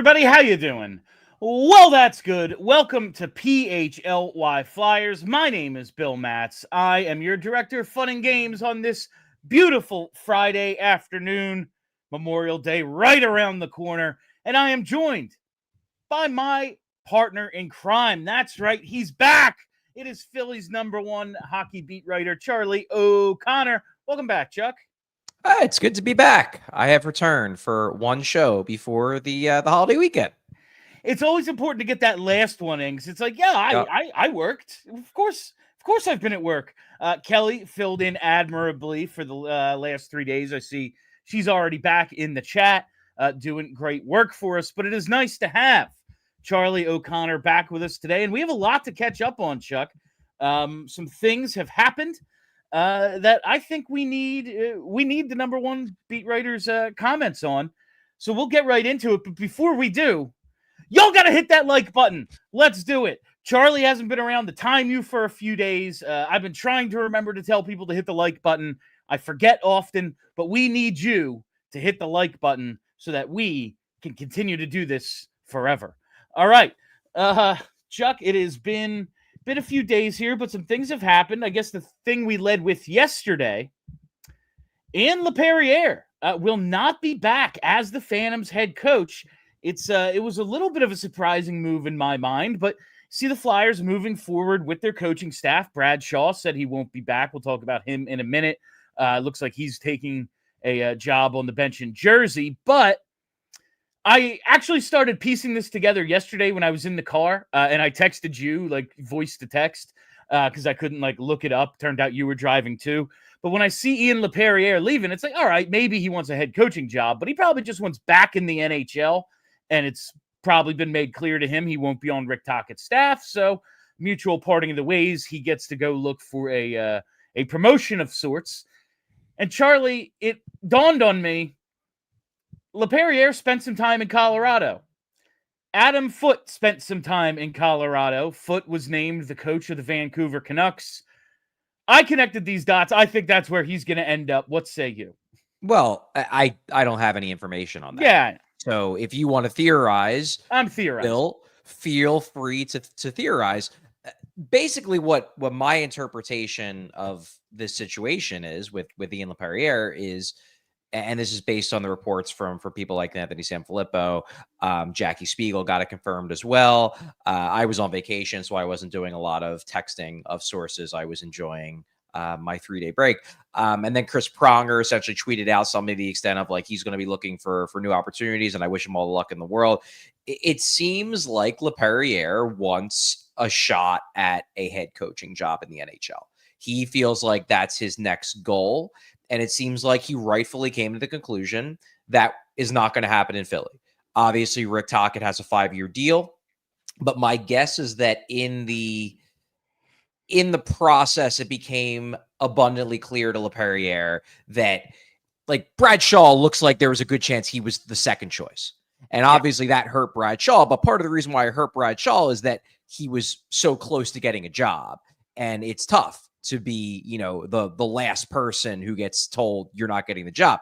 everybody. How you doing? Well, that's good. Welcome to PHLY Flyers. My name is Bill Matz. I am your director of fun and games on this beautiful Friday afternoon, Memorial Day right around the corner, and I am joined by my partner in crime. That's right, he's back. It is Philly's #1 hockey beat writer, Charlie O'Connor. Welcome back, Chuck. It's good to be back. I have returned for one show before the holiday weekend. It's always important to get that last one in because it's like, I worked. Of course, I've been at work. Kelly filled in admirably for the last 3 days. I see she's already back in the chat doing great work for us. But it is nice to have Charlie O'Connor back with us today. And we have a lot to catch up on, Chuck. Some things have happened that I think we need the #1 beat writer's comments on. So we'll get right into it. But before we do, y'all got to hit that like button. Let's do it. Charlie hasn't been around to time you for a few days. I've been trying to remember to tell people to hit the like button. I forget often, but we need you to hit the like button so that we can continue to do this forever. All right. Chuck, it has been a few days here, but some things have happened. I guess the thing we led with yesterday, and Laperrière will not be back as the Phantoms head coach. It was a little bit of a surprising move in my mind, but see the Flyers moving forward with their coaching staff. Brad Shaw said he won't be back. We'll talk about him in a minute. Looks like he's taking a job on the bench in Jersey, but I actually started piecing this together yesterday when I was in the car, and I texted you, like voice to text, because I couldn't look it up. Turned out you were driving too. But when I see Ian Laperrière leaving, it's like, all right, maybe he wants a head coaching job, but he probably just wants back in the NHL, and it's probably been made clear to him he won't be on Rick Tocchet's staff. So mutual parting of the ways, he gets to go look for a promotion of sorts. And Charlie, it dawned on me, Laperrière spent some time in Colorado. Adam Foote spent some time in Colorado. Foote was named the coach of the Vancouver Canucks. I connected these dots. I think that's where he's going to end up. What say you? Well, I don't have any information on that. Yeah. So if you want to theorize, I'm theorizing. Bill, feel free to theorize. Basically, what my interpretation of this situation is with Ian Laperrière is, and this is based on the reports from people like Anthony Sanfilippo, Jackie Spiegel got it confirmed as well. I was on vacation, so I wasn't doing a lot of texting of sources. I was enjoying my 3-day break. And then Chris Pronger essentially tweeted out something to the extent of he's going to be looking for new opportunities, and I wish him all the luck in the world. It seems like Laperrière wants a shot at a head coaching job in the NHL. He feels like that's his next goal. And it seems like he rightfully came to the conclusion that is not going to happen in Philly. Obviously, Rick Tocchet has a 5-year deal, but my guess is that in the process, it became abundantly clear to Laperrière that Brad Shaw looks like there was a good chance he was the second choice. And obviously that hurt Brad Shaw. But part of the reason why it hurt Brad Shaw is that he was so close to getting a job, and it's tough to be, the last person who gets told you're not getting the job.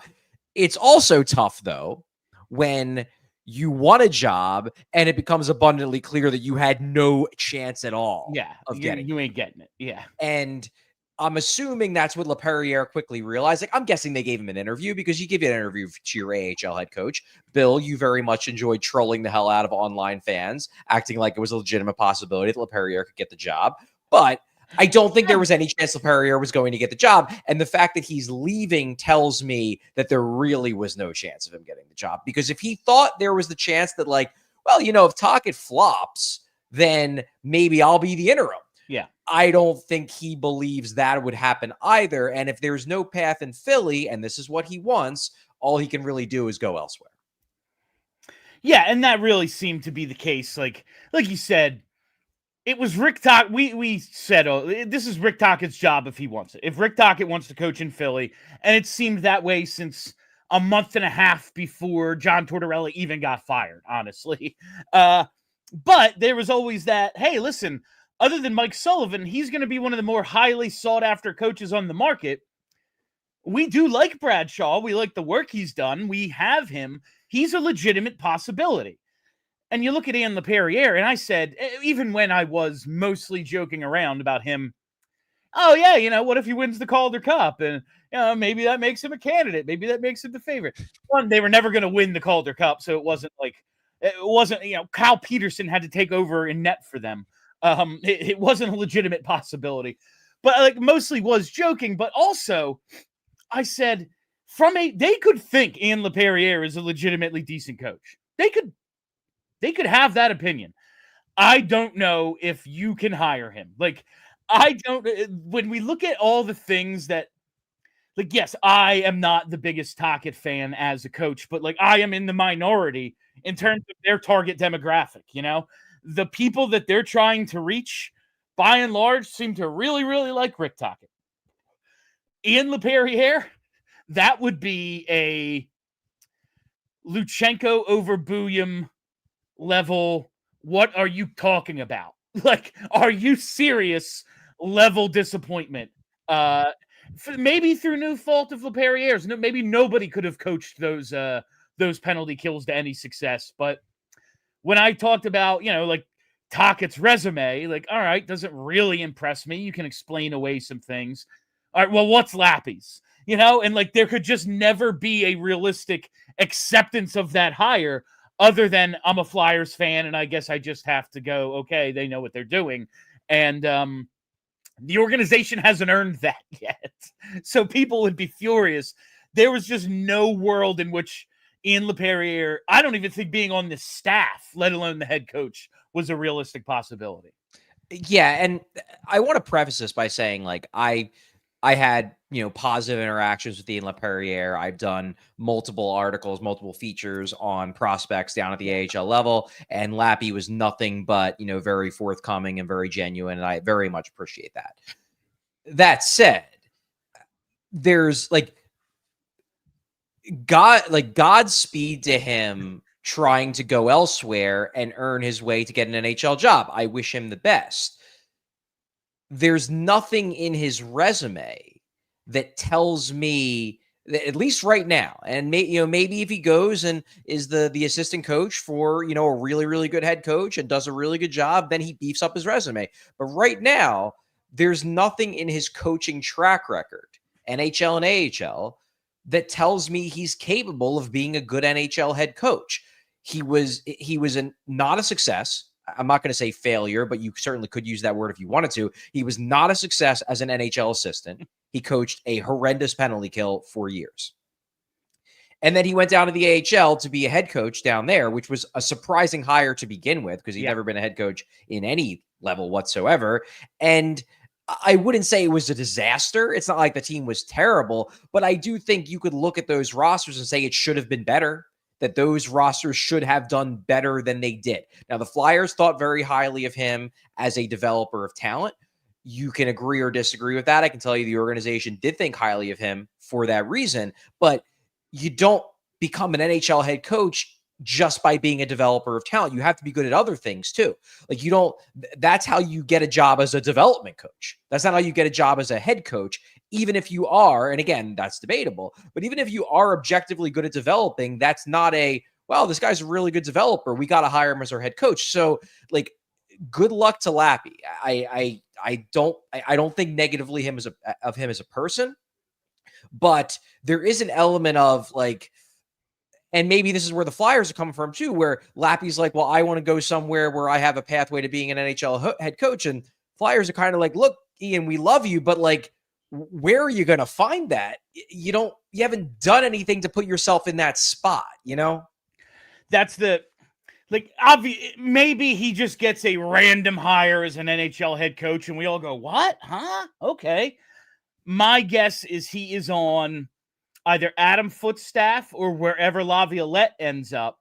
It's also tough, though, when you want a job and it becomes abundantly clear that you had no chance at all of getting it. You ain't getting it. Yeah. And I'm assuming that's what Laperrière quickly realized. I'm guessing they gave him an interview, because you give an interview to your AHL head coach. Bill, you very much enjoyed trolling the hell out of online fans, acting like it was a legitimate possibility that Laperrière could get the job. But I don't think there was any chance Laperrière was going to get the job. And the fact that he's leaving tells me that there really was no chance of him getting the job. Because if he thought there was the chance that if Tocchet flops, then maybe I'll be the interim. Yeah. I don't think he believes that would happen either. And if there's no path in Philly, and this is what he wants, all he can really do is go elsewhere. Yeah, and that really seemed to be the case. Like you said, it was Rick Tocchet. We said, this is Rick Tocchet's job if he wants it. If Rick Tocchet wants to coach in Philly, and it seemed that way since a month and a half before John Tortorella even got fired, honestly. But there was always that, hey, listen, other than Mike Sullivan, he's going to be one of the more highly sought-after coaches on the market. We do like Brad Shaw. We like the work he's done. We have him. He's a legitimate possibility. And you look at Ian Laperrière, and I said, even when I was mostly joking around about him, oh yeah, what if he wins the Calder Cup? And maybe that makes him a candidate. Maybe that makes him the favorite. One, they were never going to win the Calder Cup, so it wasn't Kyle Peterson had to take over in net for them. It wasn't a legitimate possibility. But I mostly was joking, but also I said they could think Ian Laperrière is a legitimately decent coach. They could have that opinion. I don't know if you can hire him. When we look at all the things that, yes, I am not the biggest Tocchet fan as a coach, but I am in the minority in terms of their target demographic. The people that they're trying to reach, by and large, seem to really, really like Rick Tocchet. Ian Laperrière, that would be a Luchenko over Buyum level. What are you talking about? Are you serious? Level disappointment. Maybe through no fault of Laperrière's. Maybe nobody could have coached those penalty kills to any success. But when I talked about, Tocchet's resume, all right, doesn't really impress me. You can explain away some things. All right, well, what's Lappy's? And there could just never be a realistic acceptance of that hire other than I'm a Flyers fan and I guess I just have to go, okay, they know what they're doing. And the organization hasn't earned that yet. So people would be furious. There was just no world in which Ian Laperrière, I don't even think being on the staff, let alone the head coach, was a realistic possibility. Yeah, and I want to preface this by saying, I had, positive interactions with Ian Laperrière. I've done multiple articles, multiple features on prospects down at the AHL level, and Lappy was nothing but, very forthcoming and very genuine, and I very much appreciate that. That said, there's Godspeed to him trying to go elsewhere and earn his way to get an NHL job. I wish him the best. There's nothing in his resume that tells me that, at least right now, and maybe if he goes and is the assistant coach for, a really, really good head coach and does a really good job, then he beefs up his resume. But right now, there's nothing in his coaching track record, NHL and AHL, that tells me he's capable of being a good NHL head coach. He was not a success. I'm not going to say failure, but you certainly could use that word if you wanted to. He was not a success as an NHL assistant. He coached a horrendous penalty kill for years. And then he went down to the AHL to be a head coach down there, which was a surprising hire to begin with because he'd never been a head coach in any level whatsoever. And I wouldn't say it was a disaster. It's not like the team was terrible, but I do think you could look at those rosters and say it should have been better, that those rosters should have done better than they did. Now, the Flyers thought very highly of him as a developer of talent. You can agree or disagree with that. I can tell you the organization did think highly of him for that reason, but you don't become an NHL head coach just by being a developer of talent. You have to be good at other things too. That's how you get a job as a development coach. That's not how you get a job as a head coach, even if you are, and again, that's debatable, but even if you are objectively good at developing, that's not this guy's a really good developer, we got to hire him as our head coach. So good luck to Lappy. I don't think negatively of him as a person, but there is an element of and maybe this is where the Flyers are coming from too, where Lappy's well, I want to go somewhere where I have a pathway to being an NHL head coach. And Flyers are kind of look, Ian, we love you, but where are you going to find that? You haven't done anything to put yourself in that spot, That's maybe he just gets a random hire as an NHL head coach and we all go, what? Huh? Okay. My guess is he is on either Adam Foote's staff or wherever Laviolette ends up.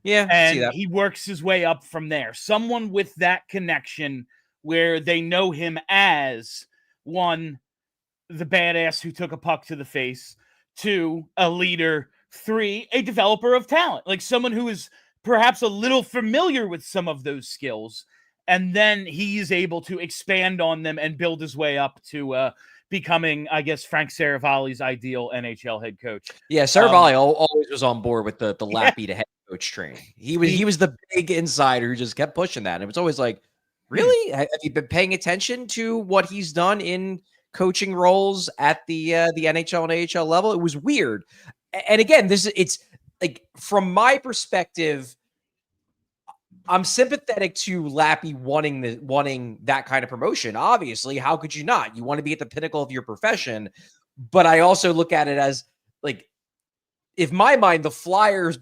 Yeah. And he works his way up from there. Someone with that connection where they know him as, one, the badass who took a puck to the face, two, a leader, three, a developer of talent, someone who is perhaps a little familiar with some of those skills. And then he's able to expand on them and build his way up to becoming, I guess, Frank Saravalli's ideal NHL head coach. Yeah, Saravalli always was on board with the Lappy to head coach training. He was the big insider who just kept pushing that. And it was always like, really? Have you been paying attention to what he's done in coaching roles at the NHL and AHL level? It was weird. And again, it's like, from my perspective, I'm sympathetic to Lappy wanting that kind of promotion. Obviously, how could you not? You want to be at the pinnacle of your profession. But I also look at it as, like, in my mind, the Flyers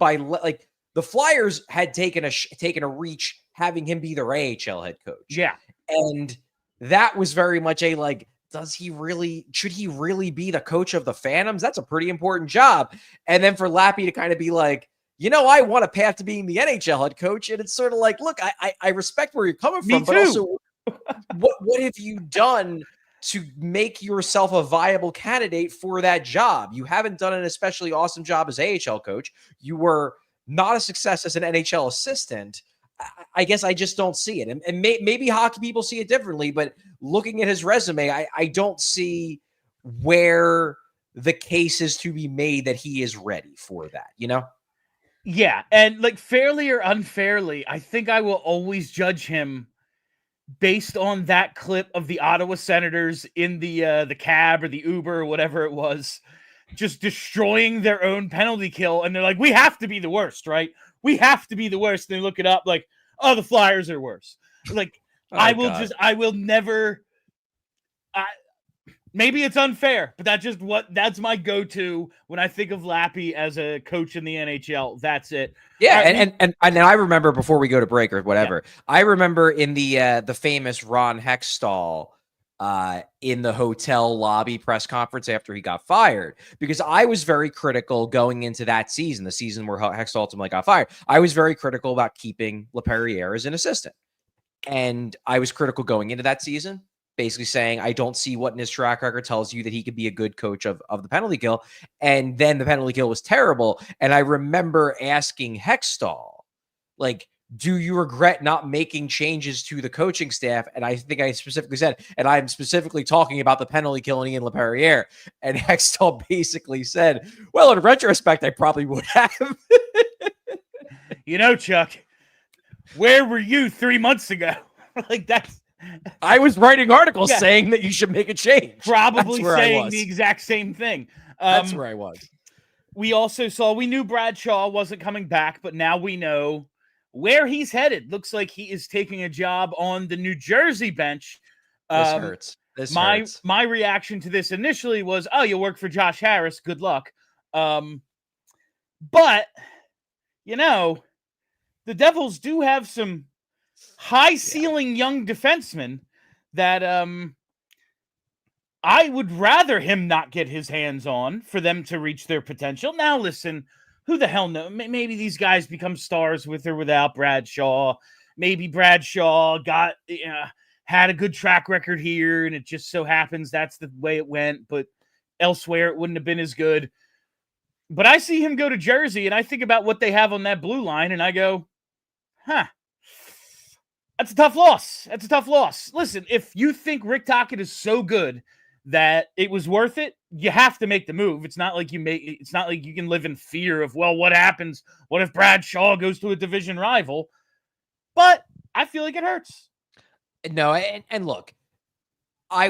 had taken a reach having him be their AHL head coach. Yeah. And that was very much a, like, should he really be the coach of the Phantoms? That's a pretty important job. And then for Lappy to kind of be like, I want a path to being the NHL head coach. And it's sort of like, look, I respect where you're coming from, but also what have you done to make yourself a viable candidate for that job? You haven't done an especially awesome job as AHL coach. You were not a success as an NHL assistant. I guess I just don't see it. And maybe hockey people see it differently, but looking at his resume, I don't see where the case is to be made that he is ready for that, Yeah, and like, fairly or unfairly, I think I will always judge him based on that clip of the Ottawa Senators in the cab or the Uber or whatever it was, just destroying their own penalty kill. And they're like, we have to be the worst, right? We have to be the worst. And they look it up like, oh, the Flyers are worse. Like, I will never, maybe it's unfair, but that's my go-to when I think of Lappy as a coach in the NHL. That's it. Yeah, and I remember, before we go to break or whatever, I remember in the famous Ron Hextall in the hotel lobby press conference after he got fired, because I was very critical going into that season, the season where Hextall ultimately got fired. I was very critical about keeping Laperrière as an assistant, and I was critical going into that season, basically saying, I don't see what in his track record tells you that he could be a good coach of the penalty kill. And then the penalty kill was terrible. And I remember asking Hextall, like, do you regret not making changes to the coaching staff? And I think I specifically said, and I'm specifically talking about the penalty kill in Ian Laperrière. And Hextall basically said, well, in retrospect, I probably would have. Chuck, where were you 3 months ago? Like, I was writing articles saying that you should make a change. Probably saying the exact same thing. That's where I was. We knew Bradshaw wasn't coming back, but now we know where he's headed. Looks like he is taking a job on the New Jersey bench. This hurts. My reaction to this initially was, oh, you'll work for Josh Harris. Good luck. But, the Devils do have some high-ceiling young defensemen that I would rather him not get his hands on for them to reach their potential. Now, listen, who the hell knows? Maybe these guys become stars with or without Bradshaw. Maybe Bradshaw had a good track record here, and it just so happens that's the way it went, but elsewhere it wouldn't have been as good. But I see him go to Jersey, and I think about what they have on that blue line, and I go, that's a tough loss. Listen, if you think Rick Tocchet is so good that it was worth it, you have to make the move. It's not like you can live in fear of, well, what happens? What if Bradshaw goes to a division rival? But I feel like it hurts. No, and look, I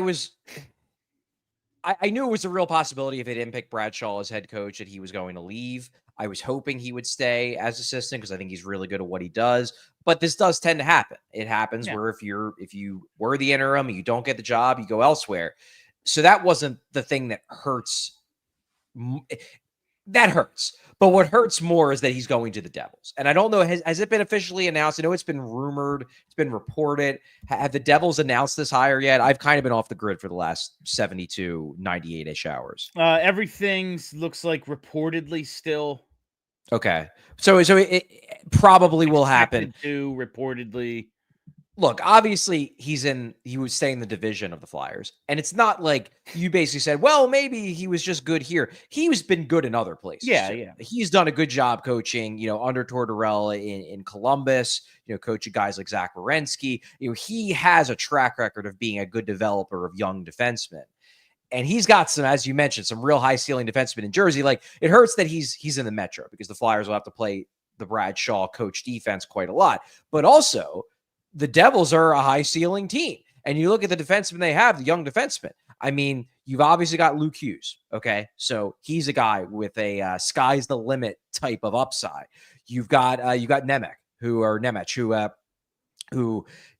knew it was a real possibility if they didn't pick Bradshaw as head coach that he was going to leave. I was hoping he would stay as assistant because I think he's really good at what he does. But this does tend to happen. It happens where if you were the interim, you don't get the job, you go elsewhere. So that wasn't the thing that hurts. That hurts. But what hurts more is that he's going to the Devils. And I don't know, has it been officially announced? I know it's been rumored, it's been reported. Have the Devils announced this hire yet? I've kind of been off the grid for the last 72, 98-ish hours. Everything looks like reportedly still. Okay. So it probably will happen. Reportedly. Look, obviously he was staying in the division of the Flyers. And it's not like you basically said, well, maybe he was just good here. He's been good in other places. Yeah. He's done a good job coaching, under Tortorella in Columbus, coaching guys like Zach Werenski. He has a track record of being a good developer of young defensemen. And he's got some, as you mentioned, some real high ceiling defensemen in Jersey. Like, it hurts that he's in the Metro because the Flyers will have to play the Brad Shaw coach defense quite a lot. But also, the Devils are a high ceiling team. And you look at the defensemen they have, the young defensemen. I mean, you've obviously got Luke Hughes. Okay. So he's a guy with a sky's the limit type of upside. You've got Nemec, who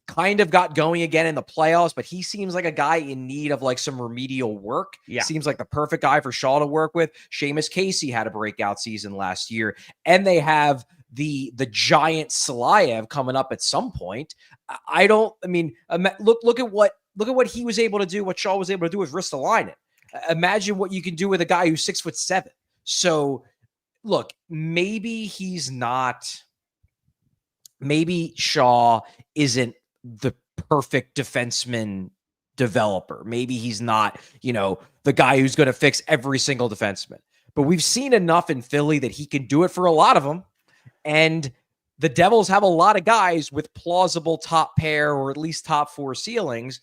kind of got going again in the playoffs, but he seems like a guy in need of like some remedial work. Yeah. Seems like the perfect guy for Shaw to work with. Seamus Casey had a breakout season last year, and they have the giant Salayev coming up at some point. Look at what he was able to do, what Shaw was able to do with Ristolainen. Imagine what you can do with a guy who's 6'7". So look, maybe Shaw isn't the perfect defenseman developer. Maybe he's not, the guy who's going to fix every single defenseman. But we've seen enough in Philly that he can do it for a lot of them. And the Devils have a lot of guys with plausible top pair or at least top 4 ceilings.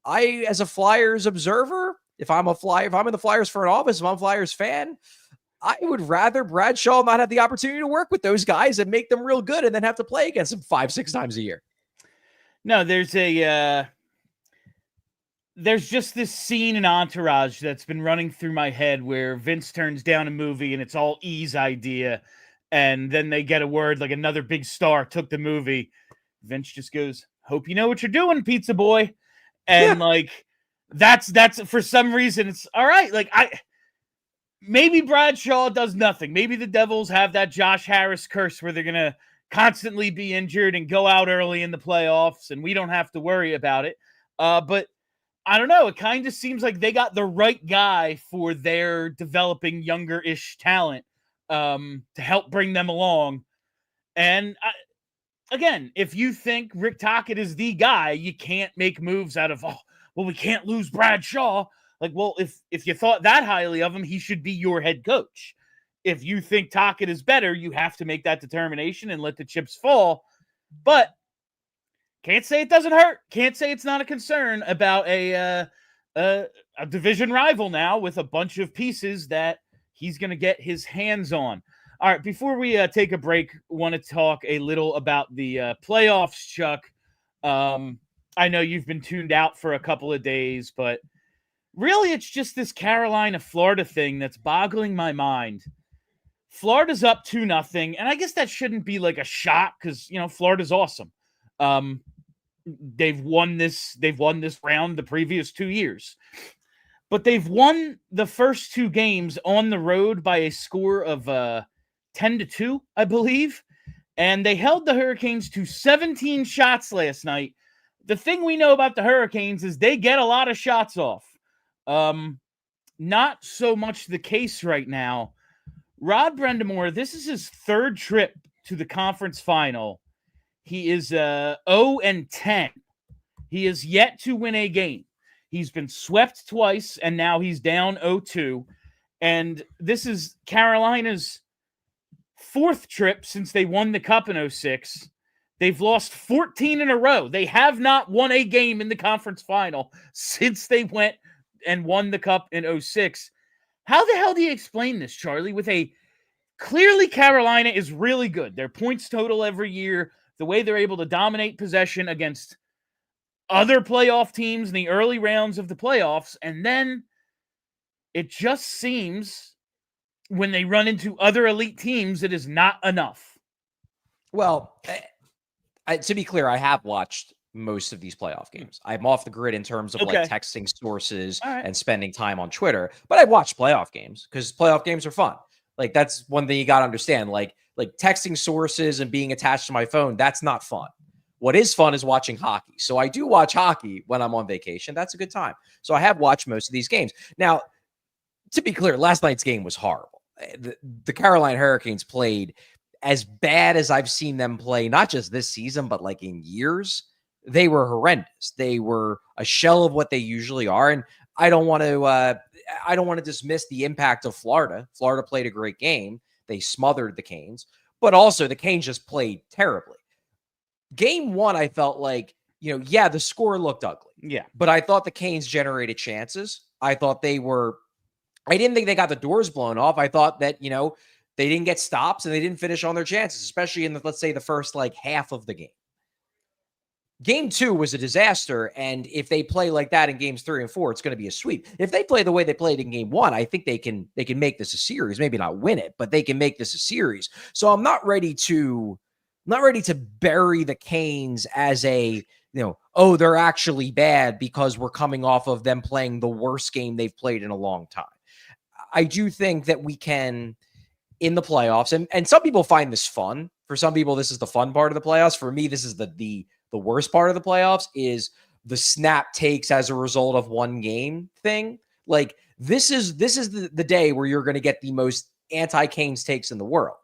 I, as a Flyers observer, if I'm in the Flyers front office, if I'm a Flyers fan, I would rather Brad Shaw not have the opportunity to work with those guys and make them real good and then have to play against them 5-6 times a year. No, there's just this scene in Entourage that's been running through my head where Vince turns down a movie and it's all E's idea. And then they get a word like another big star took the movie. Vince just goes, "Hope you know what you're doing, pizza boy." And that's for some reason it's all right. Like maybe Brad Shaw does nothing. Maybe the Devils have that Josh Harris curse where they're going to constantly be injured and go out early in the playoffs and we don't have to worry about it. But I don't know. It kind of seems like they got the right guy for their developing younger-ish talent to help bring them along. And again, if you think Rick Tocchet is the guy, you can't make moves out of, we can't lose Brad Shaw. Like, well, if you thought that highly of him, he should be your head coach. If you think Tocchet is better, you have to make that determination and let the chips fall. But can't say it doesn't hurt. Can't say it's not a concern about a division rival now with a bunch of pieces that he's going to get his hands on. All right, before we take a break, want to talk a little about the playoffs, Chuck. I know you've been tuned out for a couple of days, but really it's just this Carolina-Florida thing that's boggling my mind. Florida's up 2-0, and I guess that shouldn't be like a shock because, Florida's awesome. They've won this round the previous 2 years. But they've won the first 2 games on the road by a score of 10-2, I believe. And they held the Hurricanes to 17 shots last night. The thing we know about the Hurricanes is they get a lot of shots off. Not so much the case right now. Rod Brind'Amour, this is his 3rd trip to the conference final. He is 0-10. He is yet to win a game. He's been swept twice, and now he's down 0-2. And this is Carolina's 4th trip since they won the Cup in 2006. They've lost 14 in a row. They have not won a game in the conference final since they went and won the Cup in 2006. How the hell do you explain this, Charlie? Clearly Carolina is really good. Their points total every year, the way they're able to dominate possession against other playoff teams in the early rounds of the playoffs. And then it just seems when they run into other elite teams, it is not enough. Well, to be clear, I have watched most of these playoff games. I'm off the grid in terms of like texting sources and spending time on Twitter, but I watch playoff games because playoff games are fun. Like that's one thing you got to understand. Like texting sources and being attached to my phone, that's not fun. What is fun is watching hockey. So I do watch hockey when I'm on vacation. That's a good time. So I have watched most of these games. Now, to be clear, last night's game was horrible. The Carolina Hurricanes played as bad as I've seen them play, not just this season, but like in years. They were horrendous. They were a shell of what they usually are. And I don't want to dismiss the impact of Florida. Florida played a great game. They smothered the Canes, but also the Canes just played terribly. Game 1, I felt like, the score looked ugly. Yeah. But I thought the Canes generated chances. I didn't think they got the doors blown off. I thought that, They didn't get stops and they didn't finish on their chances, especially in the, let's say, the first like half of the game. Game 2 was a disaster, and if they play like that in games 3 and 4, it's going to be a sweep. If they play the way they played in game 1, I think they can make this a series. Maybe not win it, but they can make this a series. So I'm not ready to bury the Canes as a, oh, they're actually bad because we're coming off of them playing the worst game they've played in a long time. I do think that we can, in the playoffs, and some people find this fun. For some people, this is the fun part of the playoffs. For me, this is the worst part of the playoffs, is the snap takes as a result of one game thing. Like, this is the day where you're going to get the most anti-Canes takes in the world.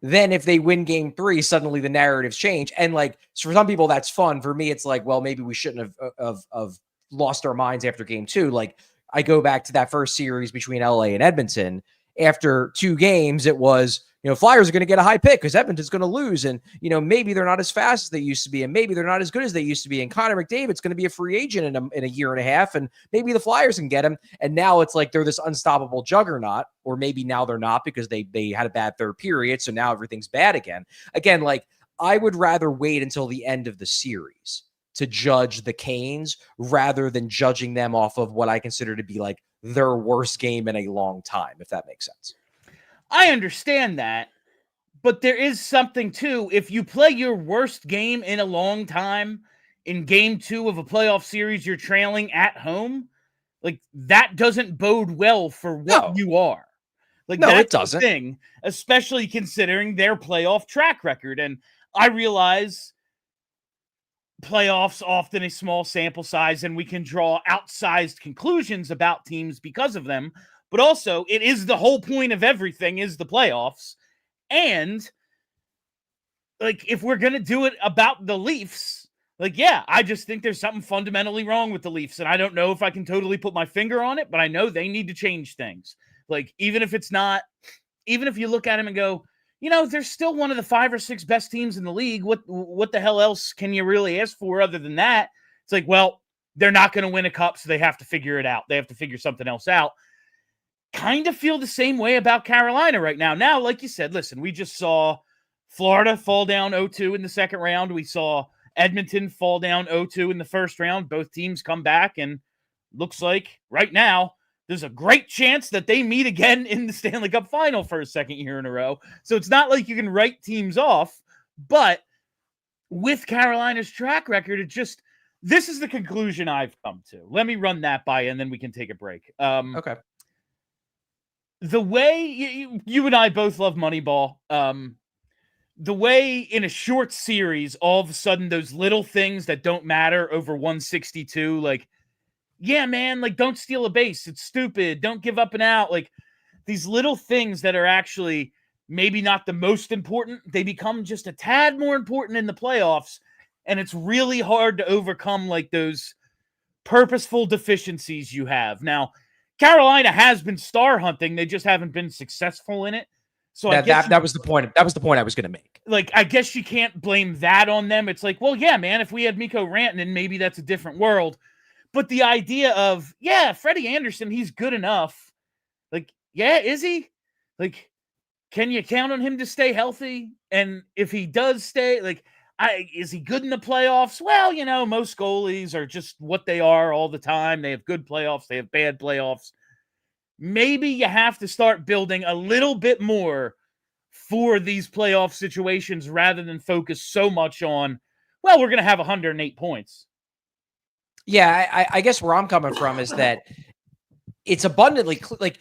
Then if they win game 3, suddenly the narratives change. And like, so for some people, that's fun. For me, it's like, well, maybe we shouldn't have lost our minds after game 2. Like, I go back to that first series between LA and Edmonton. After 2 games, it was, Flyers are going to get a high pick because Edmonton's going to lose. And, maybe they're not as fast as they used to be. And maybe they're not as good as they used to be. And Connor McDavid's going to be a free agent in a year and a half. And maybe the Flyers can get him. And now it's like they're this unstoppable juggernaut. Or maybe now they're not because they had a bad third period. So now everything's bad again. Again, like, I would rather wait until the end of the series to judge the Canes rather than judging them off of what I consider to be like their worst game in a long time, if that makes sense. I understand that, but there is something too. If you play your worst game in a long time in game 2 of a playoff series, you're trailing at home, like, that doesn't bode well for what you are. Like, no, that's it doesn't. the thing, especially considering their playoff track record. And I realize playoffs often a small sample size and we can draw outsized conclusions about teams because of them. But also, it is the whole point of everything is the playoffs. And, like, if we're going to do it about the Leafs, like, yeah, I just think there's something fundamentally wrong with the Leafs. And I don't know if I can totally put my finger on it, but I know they need to change things. Like, even if you look at them and go, they're still one of the 5 or 6 best teams in the league. What the hell else can you really ask for other than that? It's like, well, they're not going to win a cup, so they have to figure it out. They have to figure something else out. Kind of feel the same way about Carolina right now. Now, like you said, listen, we just saw Florida fall down 0-2 in the second round. We saw Edmonton fall down 0-2 in the first round. Both teams come back, and looks like right now there's a great chance that they meet again in the Stanley Cup final for a second year in a row. So it's not like you can write teams off, but with Carolina's track record, this is the conclusion I've come to. Let me run that by you, and then we can take a break. Okay. The way you and I both love Moneyball, the way in a short series, all of a sudden those little things that don't matter over 162, like, yeah, man, like, don't steal a base. It's stupid. Don't give up an out. Like, these little things that are actually maybe not the most important, they become just a tad more important in the playoffs. And it's really hard to overcome, like, those purposeful deficiencies you have. Now, Carolina has been star hunting. They just haven't been successful in it. So that was the point. That was the point I was going to make. Like, I guess you can't blame that on them. It's like, well, yeah, man, if we had Mikko Rantanen, maybe that's a different world. But the idea of, yeah, Freddie Anderson, he's good enough. Like, yeah, is he? Like, can you count on him to stay healthy? And if he does stay, like, is he good in the playoffs? Well, most goalies are just what they are all the time. They have good playoffs. They have bad playoffs. Maybe you have to start building a little bit more for these playoff situations rather than focus so much on, well, we're going to have 108 points. Yeah, I guess where I'm coming from is that it's abundantly like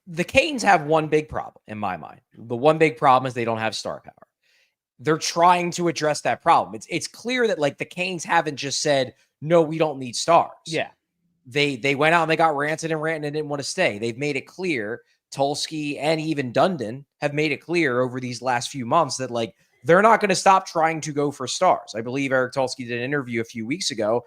the Canes have one big problem in my mind. The one big problem is they don't have star power. They're trying to address that problem. It's clear that, like, the Canes haven't just said, no, we don't need stars. Yeah. They went out and they got Rantanen, and Rantanen didn't want to stay. They've made it clear. Tulsky and even Dundon have made it clear over these last few months that, like, they're not going to stop trying to go for stars. I believe Eric Tulsky did an interview a few weeks ago,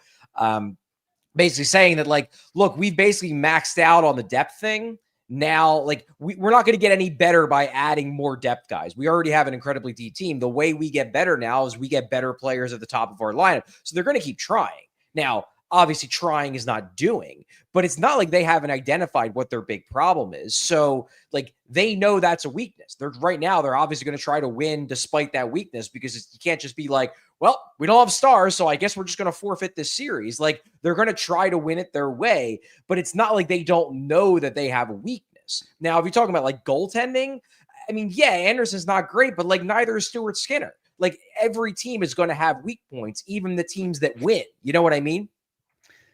basically saying that, like, look, we've basically maxed out on the depth thing. Now, like, we're not going to get any better by adding more depth guys. We already have an incredibly deep team. The way we get better now is we get better players at the top of our lineup. So they're going to keep trying. Now, obviously trying is not doing, but it's not like they haven't identified what their big problem is. So like they know that's a weakness. They're obviously going to try to win despite that weakness, because you can't just be like, well, we don't have stars, so I guess we're just going to forfeit this series. Like they're going to try to win it their way, but it's not like they don't know that they have a weakness. Now, if you're talking about like goaltending, I mean, yeah, Anderson's not great, but like neither is Stuart Skinner. Like every team is going to have weak points, even the teams that win. You know what I mean?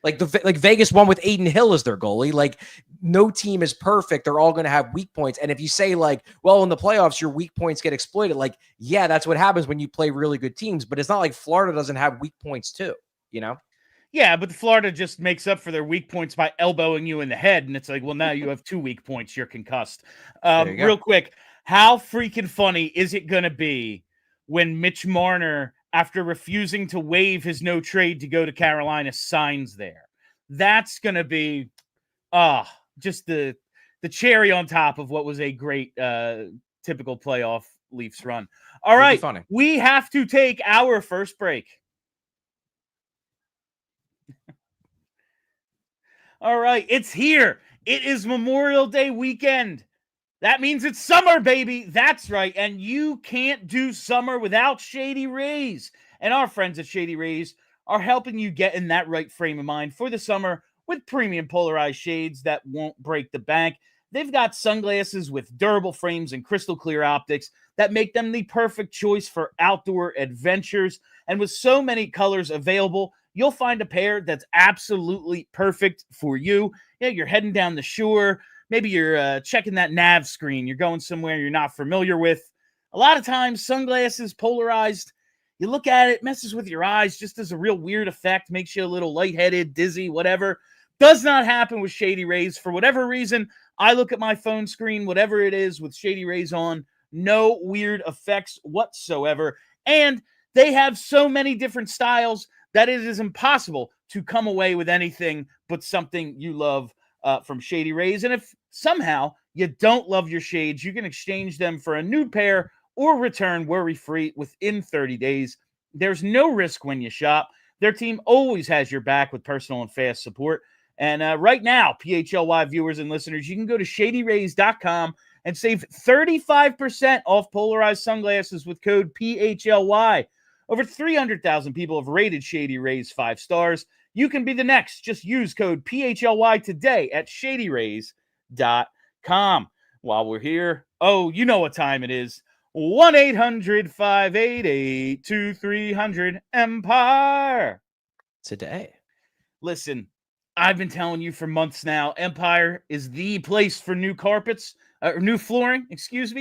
Like Vegas won with Aiden Hill as their goalie. Like no team is perfect. They're all going to have weak points. And if you say like, well, in the playoffs, your weak points get exploited. Like, yeah, that's what happens when you play really good teams, but it's not like Florida doesn't have weak points too, you know? Yeah, but Florida just makes up for their weak points by elbowing you in the head. And it's like, well, now you have 2 weak points. You're concussed. Real quick, how freaking funny is it going to be when Mitch Marner, after refusing to waive his no trade to go to Carolina, signs there? That's going to be just the cherry on top of what was a great typical playoff Leafs run. All right, we have to take our first break. All right, it's here. It is Memorial Day weekend. That means it's summer, baby. That's right. And you can't do summer without Shady Rays. And our friends at Shady Rays are helping you get in that right frame of mind for the summer with premium polarized shades that won't break the bank. They've got sunglasses with durable frames and crystal clear optics that make them the perfect choice for outdoor adventures. And with so many colors available, you'll find a pair that's absolutely perfect for you. Yeah, you're heading down the shore. Maybe you're checking that nav screen. You're going somewhere you're not familiar with. A lot of times, sunglasses, polarized, you look at it, messes with your eyes, just as a real weird effect, makes you a little lightheaded, dizzy, whatever. Does not happen with Shady Rays. For whatever reason, I look at my phone screen, whatever it is, with Shady Rays on, no weird effects whatsoever. And they have so many different styles that it is impossible to come away with anything but something you love from Shady Rays. And if somehow you don't love your shades, you can exchange them for a new pair or return worry-free within 30 days. There's no risk when you shop. Their team always has your back with personal and fast support. And right now, PHLY viewers and listeners, you can go to shadyrays.com and save 35% off polarized sunglasses with code PHLY. Over 300,000 people have rated Shady Rays 5 stars. You can be the next. Just use code PHLY today at shadyrays.com. While we're here, you know what time it is. 1-800-588-2300 Empire. Today. Listen, I've been telling you for months now, Empire is the place for new carpets, new flooring,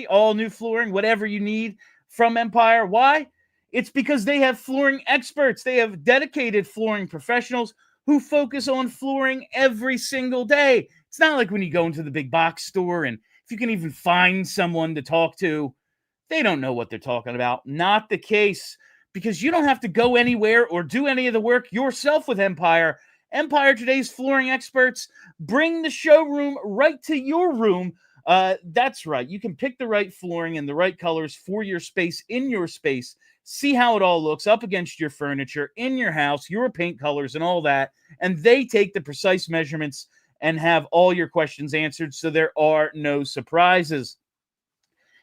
all new flooring, whatever you need from Empire. Why? It's because they have flooring experts. They have dedicated flooring professionals who focus on flooring every single day. It's not like when you go into the big box store and if you can even find someone to talk to, they don't know what they're talking about. Not the case, because you don't have to go anywhere or do any of the work yourself with Empire. Empire Today's flooring experts bring the showroom right to your room. That's right. You can pick the right flooring and the right colors for your space, in your space. See how it all looks up against your furniture, in your house, your paint colors and all that. And they take the precise measurements and have all your questions answered, so there are no surprises.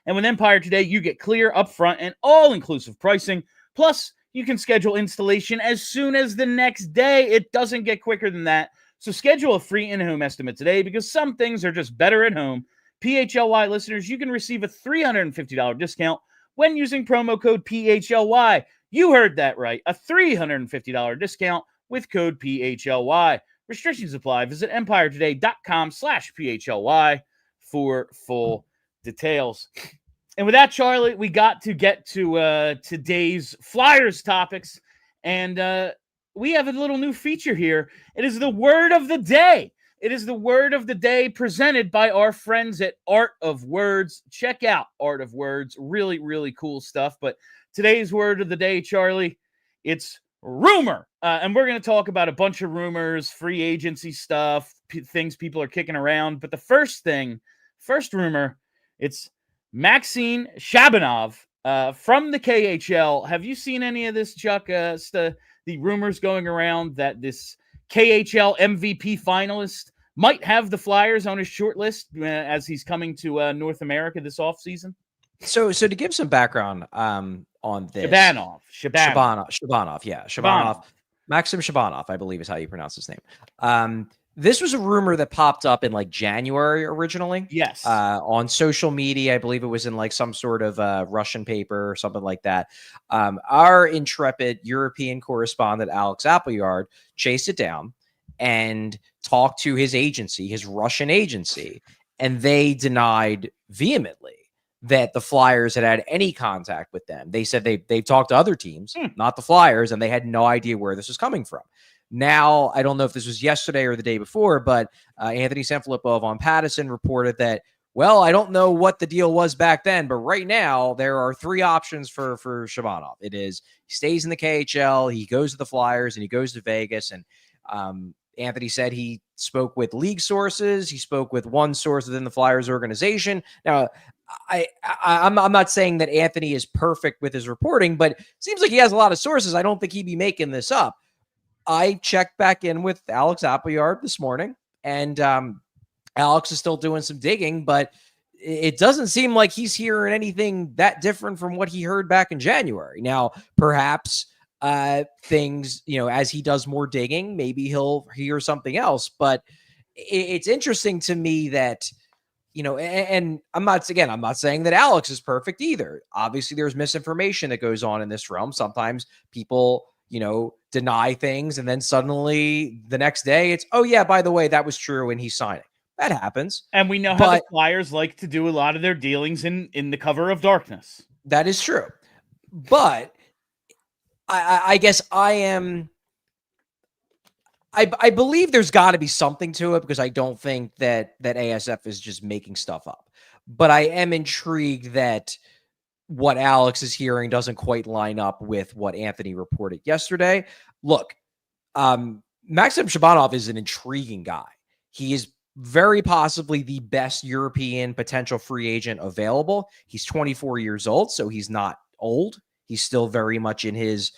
And with Empire Today, you get clear, upfront, and all-inclusive pricing. Plus, you can schedule installation as soon as the next day. It doesn't get quicker than that. So schedule a free in-home estimate today, because some things are just better at home. PHLY listeners, you can receive a $350 discount when using promo code PHLY. You heard that right. A $350 discount with code PHLY. Restrictions apply. Visit empiretoday.com/PHLY for full details. And with that, Charlie, we got to get to today's Flyers topics. And we have a little new feature here. It is the word of the day. It is the word of the day presented by our friends at Art of Words. Check out Art of Words. Really, really cool stuff. But today's word of the day, Charlie, it's rumor. And we're going to talk about a bunch of rumors, free agency stuff, things people are kicking around. But the first rumor, it's Maxim Shabanov from the KHL. Have you seen any of this, Chuck? The rumors going around that this KHL MVP finalist, might have the Flyers on his short list as he's coming to North America this offseason. So to give some background on this, Shabanov. Yeah, Shabanov. Maxim Shabanov, I believe is how you pronounce his name. This was a rumor that popped up in like January originally. Yes. On social media, I believe it was in like some sort of Russian paper or something like that. Our intrepid European correspondent, Alex Appleyard, chased it down and talked to his agency, his Russian agency, and they denied vehemently that the Flyers had any contact with them. They said they've talked to other teams, not the Flyers, and they had no idea where this was coming from. Now, I don't know if this was yesterday or the day before, but Anthony Sanfilippo on Pattison reported that, well, I don't know what the deal was back then, but right now there are 3 options for Shabanov. It is he stays in the KHL, he goes to the Flyers, and he goes to Vegas. And Anthony said he spoke with league sources. He spoke with one source within the Flyers organization. Now, I'm not saying that Anthony is perfect with his reporting, but it seems like he has a lot of sources. I don't think he'd be making this up. I checked back in with Alex Appleyard this morning, and Alex is still doing some digging, but it doesn't seem like he's hearing anything that different from what he heard back in January. Now, perhaps things, as he does more digging, maybe he'll hear something else, but it's interesting to me that, and I'm not saying that Alex is perfect either. Obviously, there's misinformation that goes on in this realm. Sometimes people, deny things, and then suddenly the next day it's, oh yeah, by the way, that was true, and he's signing. That happens. And we know how the Flyers like to do a lot of their dealings in the cover of darkness. That is true. But I guess I believe there's got to be something to it, because I don't think that ASF is just making stuff up. But I am intrigued that what Alex is hearing doesn't quite line up with what Anthony reported yesterday. Look, Maxim Shabanov is an intriguing guy. He is very possibly the best European potential free agent available. He's 24 years old, so he's not old. He's still very much in his,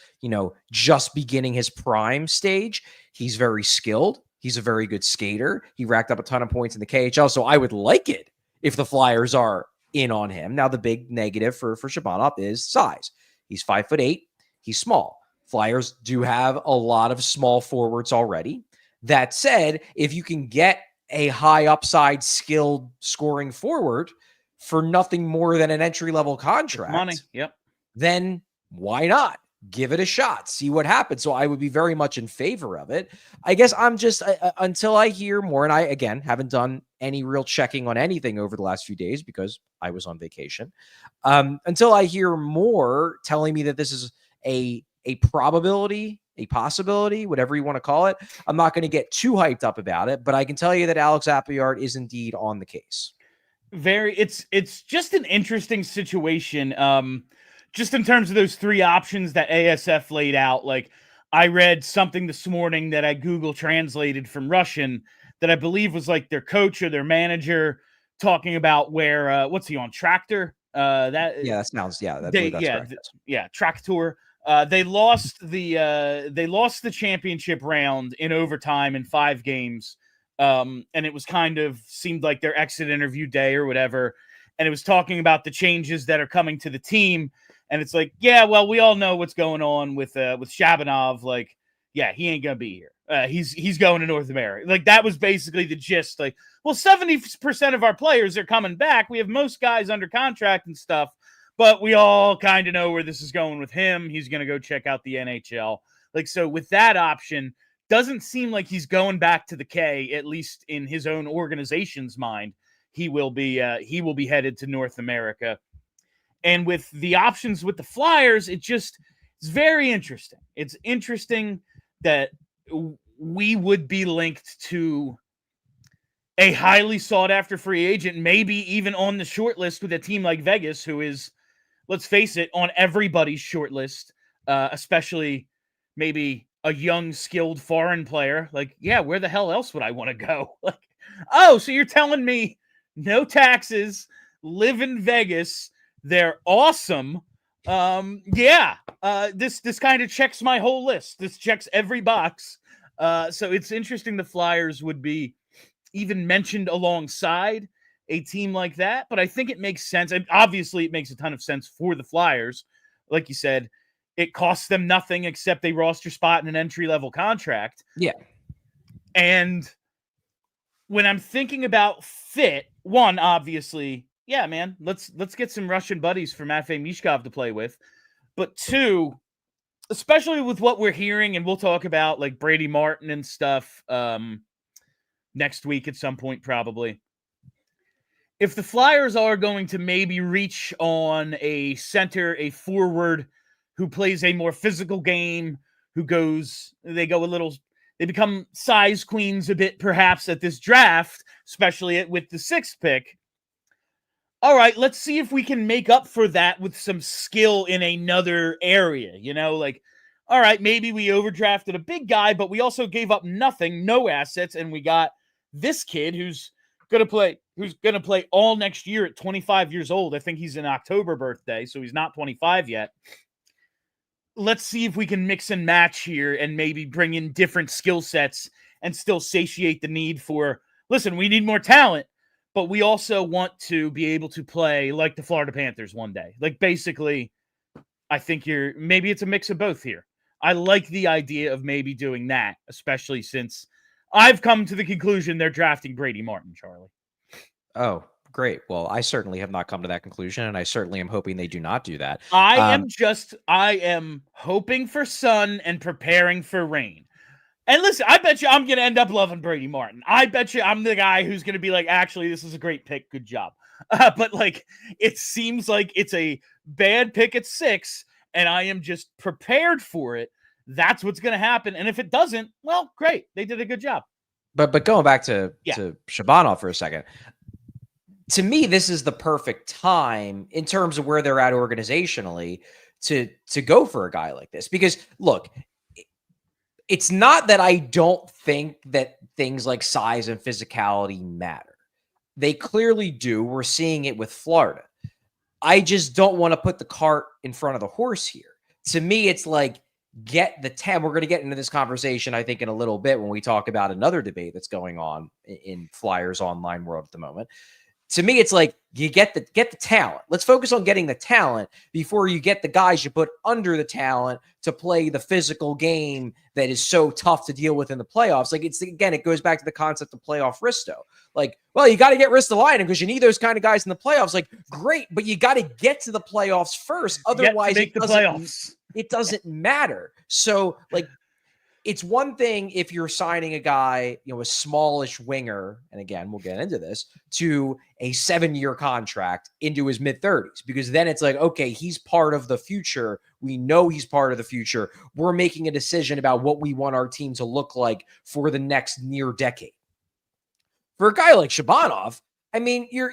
just beginning his prime stage. He's very skilled. He's a very good skater. He racked up a ton of points in the KHL, so I would like it if the Flyers are in on him. Now, the big negative for Shabanov is size. He's 5'8". He's small. Flyers do have a lot of small forwards already. That said, if you can get a high upside skilled scoring forward for nothing more than an entry-level contract, money, then why not? Give it a shot. See what happens. So I would be very much in favor of it. I guess I'm just, until I hear more, and I, again, haven't done any real checking on anything over the last few days because I was on vacation. Until I hear more telling me that this is a probability, a possibility, whatever you want to call it, I'm not going to get too hyped up about it, but I can tell you that Alex Appleyard is indeed on the case. It's just an interesting situation. Just in terms of those 3 options that ASF laid out. Like, I read something this morning that I Google translated from Russian that I believe was like their coach or their manager talking about where, what's he on, Tractor? Tractor. They lost the championship round in overtime in 5 games. And it was seemed like their exit interview day or whatever. And it was talking about the changes that are coming to the team. And it's like, yeah, well, we all know what's going on with Shabanov. Like, yeah, he ain't gonna be here. He's going to North America. Like, that was basically the gist. Like, well, 70% of our players are coming back. We have most guys under contract and stuff, but we all kind of know where this is going with him. He's gonna go check out the NHL. Like, so with that option, doesn't seem like he's going back to the K, at least in his own organization's mind. He will be headed to North America. And with the options with the Flyers, it's very interesting. It's interesting that we would be linked to a highly sought after free agent, maybe even on the short list with a team like Vegas, who is, let's face it, on everybody's short list, especially maybe a young, skilled foreign player. Like, yeah, where the hell else would I want to go? Like, oh, so you're telling me no taxes, live in Vegas, they're awesome. This kind of checks my whole list. This checks every box. So it's interesting the Flyers would be even mentioned alongside a team like that, but I think it makes sense. And obviously, it makes a ton of sense for the Flyers. Like you said, it costs them nothing except a roster spot and an entry-level contract. Yeah. And when I'm thinking about fit, one, obviously, yeah, man, let's get some Russian buddies for Matvei Michkov to play with. But two, especially with what we're hearing, and we'll talk about like Brady Martin and stuff next week at some point, probably. If the Flyers are going to maybe reach on a center, a forward who plays a more physical game, they become size queens a bit perhaps at this draft, especially with the 6th pick. All right, let's see if we can make up for that with some skill in another area. All right, maybe we overdrafted a big guy, but we also gave up nothing, no assets, and we got this kid who's gonna play all next year at 25 years old. I think he's an October birthday, so he's not 25 yet. Let's see if we can mix and match here and maybe bring in different skill sets and still satiate the need for, listen, we need more talent, but we also want to be able to play like the Florida Panthers one day. Like, basically, I think maybe it's a mix of both here. I like the idea of maybe doing that, especially since I've come to the conclusion they're drafting Brady Martin, Charlie. Oh, great. Well, I certainly have not come to that conclusion, and I certainly am hoping they do not do that. I am hoping for sun and preparing for rain. And listen, I bet you I'm going to end up loving Brady Martin. I bet you I'm the guy who's going to be like, actually, this is a great pick. Good job. But it seems like it's a bad pick at 6, and I am just prepared for it. That's what's going to happen. And if it doesn't, well, great. They did a good job. But going back to Shabanov for a second, to me, this is the perfect time in terms of where they're at organizationally to go for a guy like this. Because, look, it's not that I don't think that things like size and physicality matter. They clearly do. We're seeing it with Florida. I just don't want to put the cart in front of the horse here. To me, it's like, get the 10. We're going to get into this conversation, I think, in a little bit when we talk about another debate that's going on in Flyers online world at the moment. To me, it's like, you get the talent. Let's focus on getting the talent before you get the guys you put under the talent to play the physical game that is so tough to deal with in the playoffs. It goes back to the concept of playoff Risto. Well, you got to get Ristolainen because you need those kind of guys in the playoffs. Great, but you got to get to the playoffs first. Otherwise, it doesn't matter. So, it's one thing if you're signing a guy, a smallish winger, and again, we'll get into this, to a 7-year contract into his mid-30s, because then it's like, okay, he's part of the future. We know he's part of the future. We're making a decision about what we want our team to look like for the next near decade. For a guy like Shabanov, I mean, you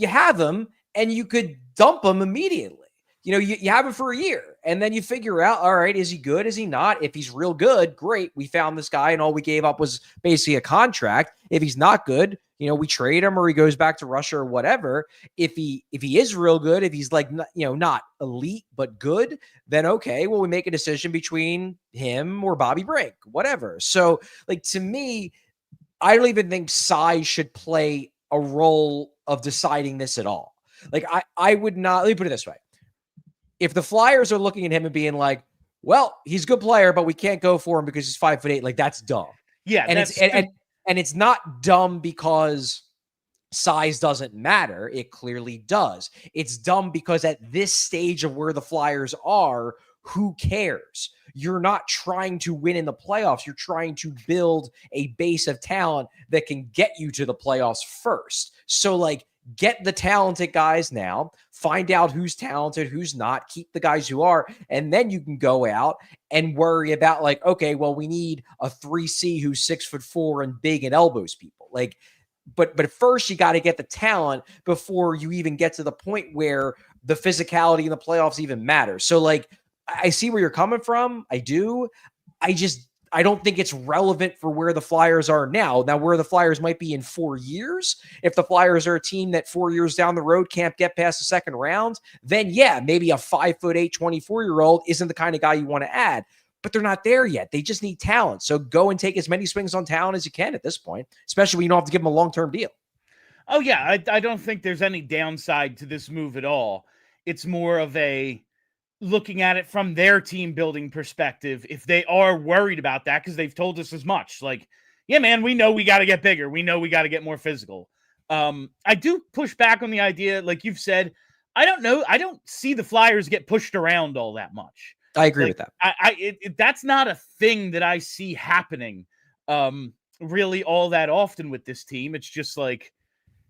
have him and you could dump him immediately. You have him for a year and then you figure out, all right, is he good? Is he not? If he's real good, great. We found this guy and all we gave up was basically a contract. If he's not good, we trade him or he goes back to Russia or whatever. If he is real good, if he's not elite, but good, then okay, well, we make a decision between him or Bobby Brink, whatever. So to me, I don't even think size should play a role of deciding this at all. I would not, let me put it this way. If the Flyers are looking at him and being like, well, he's a good player, but we can't go for him because he's 5'8", that's dumb. Yeah. And it's not dumb because size doesn't matter. It clearly does. It's dumb because at this stage of where the Flyers are, who cares? You're not trying to win in the playoffs. You're trying to build a base of talent that can get you to the playoffs first. So get the talented guys now, find out who's talented, who's not, keep the guys who are, and then you can go out and worry about okay, well, we need a 3C who's 6'4" and big and elbows people. But first you got to get the talent before you even get to the point where the physicality in the playoffs even matters. So I see where you're coming from. I do. I don't think it's relevant for where the Flyers are now. Now, where the Flyers might be in 4 years, if the Flyers are a team that 4 years down the road can't get past the second round, then yeah, maybe a 5'8", 24-year-old isn't the kind of guy you want to add. but they're not there yet. They just need talent. So go and take as many swings on talent as you can at this point, especially when you don't have to give them a long-term deal. Oh, yeah. I don't think there's any downside to this move at all. It's more of a looking at it from their team building perspective. If they are worried about that, because they've told us as much, like, yeah, man, we know we got to get bigger. We know we got to get more physical. I do push back on the idea, like you've said. I don't know. I don't see the Flyers get pushed around all that much. I agree with that. That's not a thing that I see happening really all that often with this team. It's just like,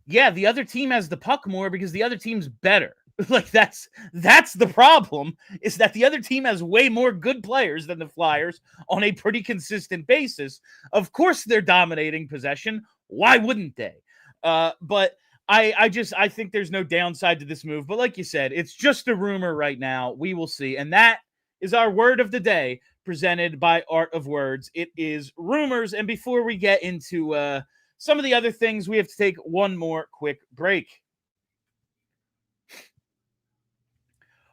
yeah, the other team has the puck more because the other team's better. Like that's the problem, is that the other team has way more good players than the Flyers on a pretty consistent basis. Of course they're dominating possession. Why wouldn't they? But I think there's no downside to this move. But like you said, it's just a rumor right now. We will see. And that is our word of the day, presented by Art of Words. It is rumors. And before we get into some of the other things, we have to take one more quick break.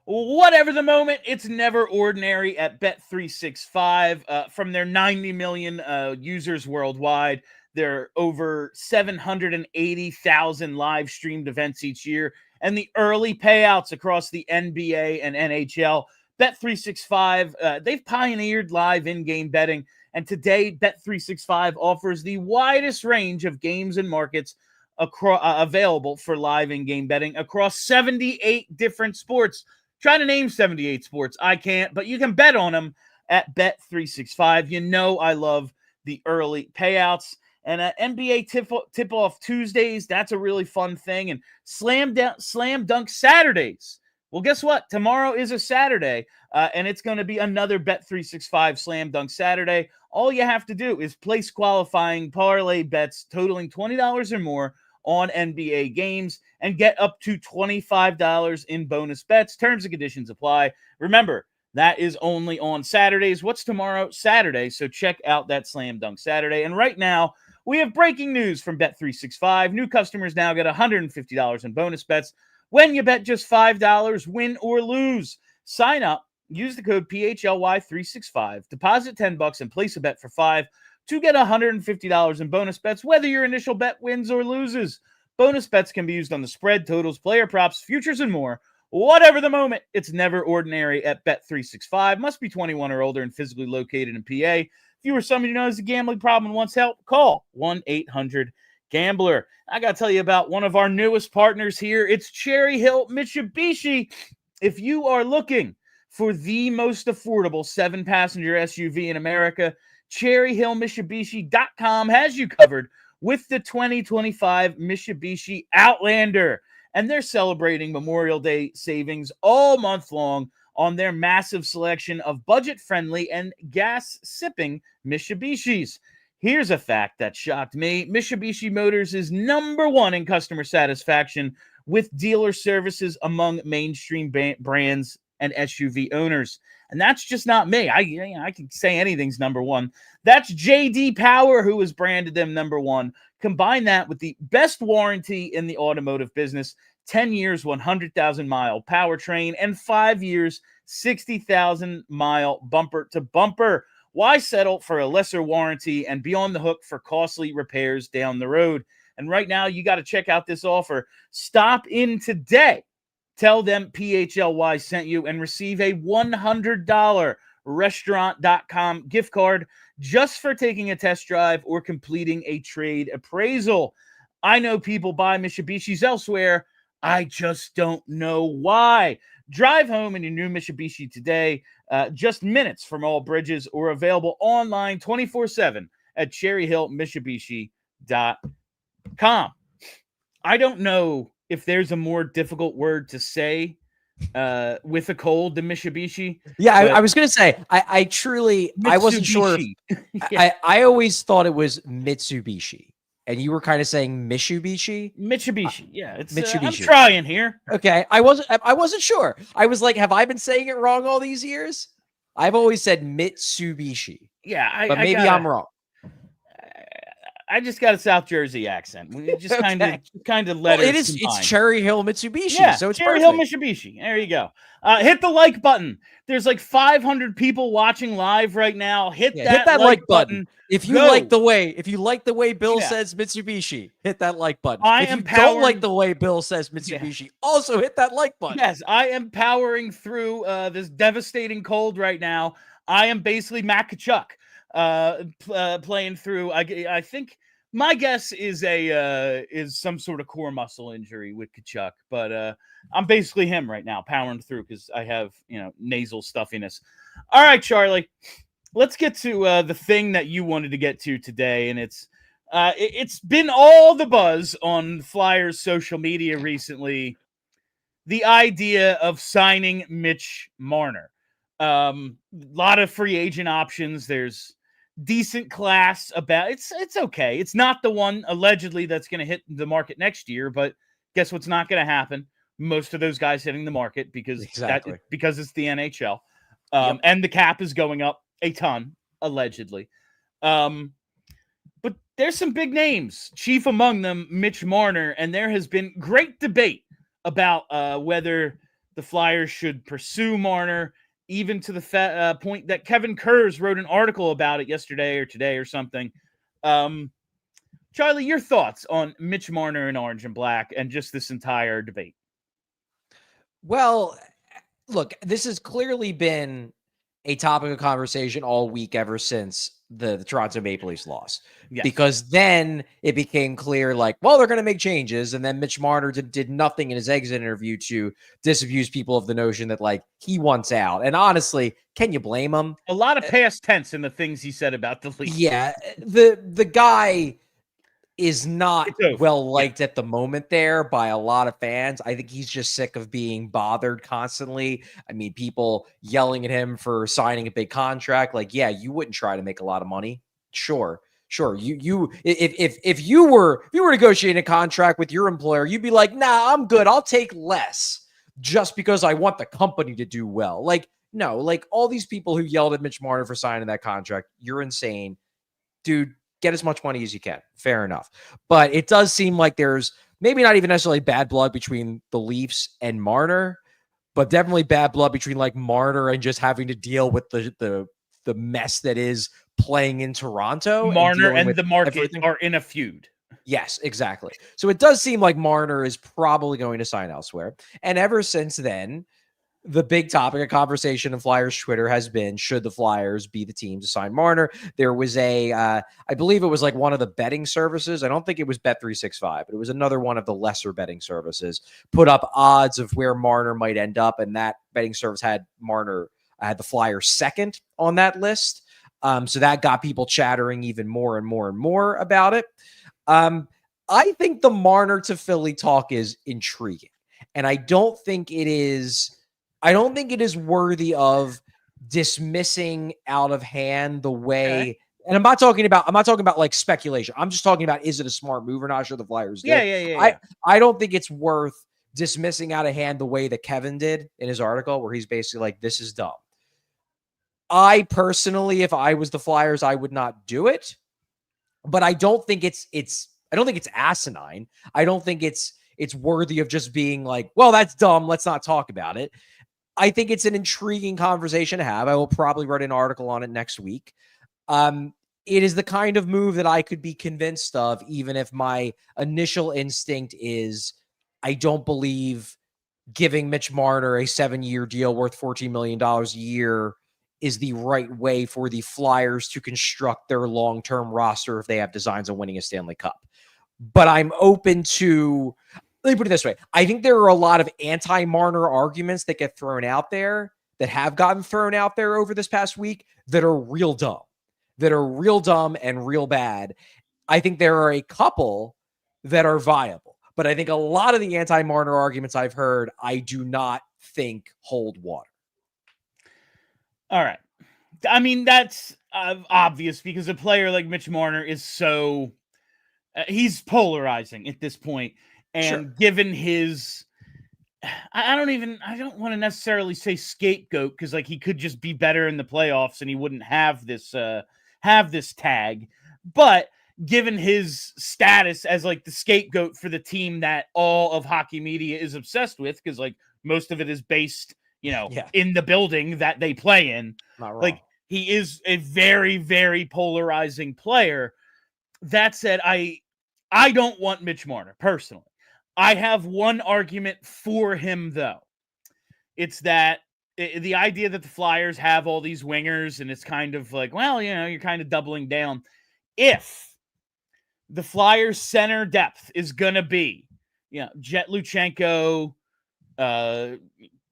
Whatever the moment, it's never ordinary at Bet365. From their 90 million users worldwide, there are over 780,000 live streamed events each year, and the early payouts across the NBA and NHL. Bet365, they've pioneered live in-game betting, and today Bet365 offers the widest range of games and markets available for live in-game betting across 78 different sports. Try to name 78 sports. I can't, but you can bet on them at Bet365. You know I love the early payouts. And NBA tip-off Tuesdays, that's a really fun thing. And slam dunk Saturdays. Well, guess what? Tomorrow is a Saturday, and it's going to be another Bet365 Slam Dunk Saturday. All you have to do is place qualifying parlay bets totaling $20 or more on NBA games and get up to $25 in bonus bets. Terms and conditions apply. Remember, that is only on Saturdays. What's tomorrow? Saturday. So check out that Slam Dunk Saturday. And right now, we have breaking news from Bet365. New customers now get $150 in bonus bets when you bet just $5, win or lose. Sign up, use the code PHLY365, deposit $10 and place a bet for $5 to get $150 in bonus bets, whether your initial bet wins or loses. Bonus bets can be used on the spread, totals, player props, futures, and more. Whatever the moment, it's never ordinary at Bet365. Must be 21 or older and physically located in PA. If you or somebody who knows a gambling problem and wants help, call 1-800-GAMBLER. I got to tell you about one of our newest partners here. It's Cherry Hill Mitsubishi. If you are looking for the most affordable 7-passenger SUV in America, CherryHillMitsubishi.com has you covered with the 2025 Mitsubishi Outlander. And they're celebrating Memorial Day savings all month long on their massive selection of budget-friendly and gas-sipping Mitsubishis. Here's a fact that shocked me. Mitsubishi Motors is #1 in customer satisfaction with dealer services among mainstream brands and SUV owners. And that's just not me. I can say anything's #1. That's J.D. Power, who has branded them #1. Combine that with the best warranty in the automotive business, 10 years, 100,000-mile powertrain, and 5 years, 60,000-mile bumper-to-bumper. Why settle for a lesser warranty and be on the hook for costly repairs down the road? And right now, you got to check out this offer. Stop in today. Tell them PHLY sent you and receive a $100 restaurant.com gift card just for taking a test drive or completing a trade appraisal. I know people buy Mitsubishis elsewhere. I just don't know why. Drive home in your new Mitsubishi today, just minutes from all bridges, or available online 24/7 at cherryhillmitsubishi.com. I don't know if there's a more difficult word to say with a cold than Mitsubishi. Yeah, I was going to say, I truly, Mitsubishi. I wasn't sure. Yeah. I always thought it was Mitsubishi. And you were kind of saying Mitsubishi? Mitsubishi, yeah. It's Mitsubishi. I'm trying here. Okay, I wasn't sure. I was like, have I been saying it wrong all these years? I've always said Mitsubishi. Yeah, but maybe I'm wrong. I just got a South Jersey accent. We just Okay. kind of let Well, it's Cherry Hill Mitsubishi, Yeah, so it's Cherry perfect. Hill Mitsubishi. There you go. Hit the like button. There's like 500 people watching live right now. Hit that like button. If you like the way Bill says Mitsubishi, hit that like button. If you don't like the way Bill says Mitsubishi, also hit that like button. Yes, I am powering through this devastating cold right now. I am basically Matt Tkachuk playing through. I think my guess is is some sort of core muscle injury with Tkachuk, but I'm basically him right now, powering through because I have nasal stuffiness. All right, Charlie, let's get to the thing that you wanted to get to today, and it's been all the buzz on Flyers social media recently. The idea of signing Mitch Marner. A lot of free agent options. There's decent class about it's okay. It's not the one allegedly that's going to hit the market next year, but guess what's not going to happen? Most of those guys hitting the market because it's the NHL. And the cap is going up a ton, allegedly. But there's some big names, chief among them, Mitch Marner, and there has been great debate about whether the Flyers should pursue Marner, even to the point that Kevin Kurz wrote an article about it yesterday or today or something. Charlie, your thoughts on Mitch Marner in Orange and Black and just this entire debate? Well, look, this has clearly been a topic of conversation all week ever since the Toronto Maple Leafs loss. Yes. Because then it became clear, like, well, they're going to make changes. And then Mitch Marner did nothing in his exit interview to disabuse people of the notion that, like, he wants out. And honestly, can you blame him? A lot of past tense in the things he said about the Leafs. Yeah, the guy is not well liked at the moment there by a lot of fans. I think he's just sick of being bothered constantly. I mean, people yelling at him for signing a big contract. Like, yeah, you wouldn't try to make a lot of money. Sure. If you were negotiating a contract with your employer, you'd be like, nah, I'm good. I'll take less just because I want the company to do well. Like, no, like all these people who yelled at Mitch Marner for signing that contract, you're insane, dude. Get as much money as you can. Fair enough. But it does seem like there's maybe not even necessarily bad blood between the Leafs and Marner, but definitely bad blood between like Marner and just having to deal with the mess that is playing in Toronto. Marner and the market are in a feud. Yes, exactly. So it does seem like Marner is probably going to sign elsewhere. And ever since then, the big topic of conversation in Flyers Twitter has been, should the Flyers be the team to sign Marner? There was I believe it was like one of the betting services. I don't think it was Bet365, but it was another one of the lesser betting services, put up odds of where Marner might end up. And that betting service had the Flyers second on that list. So that got people chattering even more and more and more about it. I think the Marner to Philly talk is intriguing. And I don't think it is worthy of dismissing out of hand the way. Okay. And I'm not talking about like speculation. I'm just talking about, is it a smart move or not? Sure, the Flyers did. Yeah. I don't think it's worth dismissing out of hand the way that Kevin did in his article, where he's basically like, this is dumb. I personally, if I was the Flyers, I would not do it. But I don't think it's asinine. I don't think it's worthy of just being like, well, that's dumb, let's not talk about it. I think it's an intriguing conversation to have. I will probably write an article on it next week. It is the kind of move that I could be convinced of, even if my initial instinct is I don't believe giving Mitch Marner a 7-year deal worth $14 million a year is the right way for the Flyers to construct their long-term roster if they have designs on winning a Stanley Cup. But I'm open to... Let me put it this way. I think there are a lot of anti-Marner arguments that get thrown out there, that have gotten thrown out there over this past week, that are real dumb and real bad. I think there are a couple that are viable, but I think a lot of the anti-Marner arguments I've heard, I do not think hold water. All right. I mean, that's obvious because a player like Mitch Marner is so... he's polarizing at this point. And given his, I don't want to necessarily say scapegoat, because like he could just be better in the playoffs and he wouldn't have this tag. But given his status as like the scapegoat for the team that all of hockey media is obsessed with, because like most of it is based, in the building that they play in. Not wrong. Like, he is a very, very polarizing player. That said, I don't want Mitch Marner personally. I have one argument for him, though. It's that the idea that the Flyers have all these wingers, and it's kind of like, well, you're kind of doubling down. If the Flyers center depth is going to be, Jet Luchenko,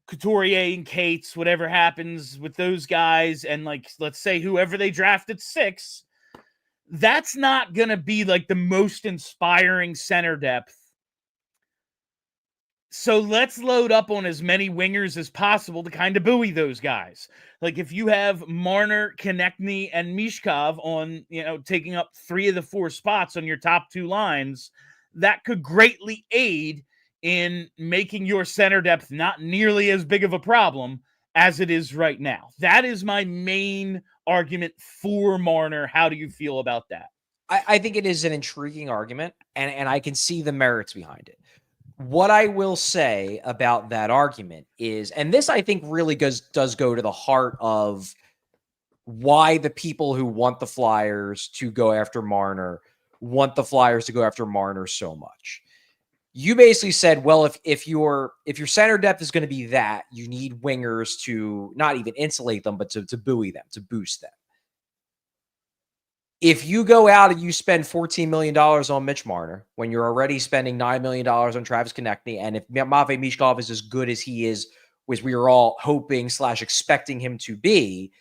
Couturier and Cates, whatever happens with those guys, and like, let's say whoever they draft at 6, that's not going to be like the most inspiring center depth. So let's load up on as many wingers as possible to kind of buoy those guys. Like, if you have Marner, Konechny, and Michkov on, taking up 3 of the 4 spots on your top 2 lines, that could greatly aid in making your center depth not nearly as big of a problem as it is right now. That is my main argument for Marner. How do you feel about that? I think it is an intriguing argument, and I can see the merits behind it. What I will say about that argument is, and this I think really does go to the heart of why the people who want the Flyers to go after Marner want the Flyers to go after Marner so much. You basically said, well, if your center depth is going to be that, you need wingers to not even insulate them, but to buoy them, to boost them. If you go out and you spend $14 million on Mitch Marner when you're already spending $9 million on Travis Konechny, and if Matvei Michkov is as good as he is, as we are all hoping / expecting him to be,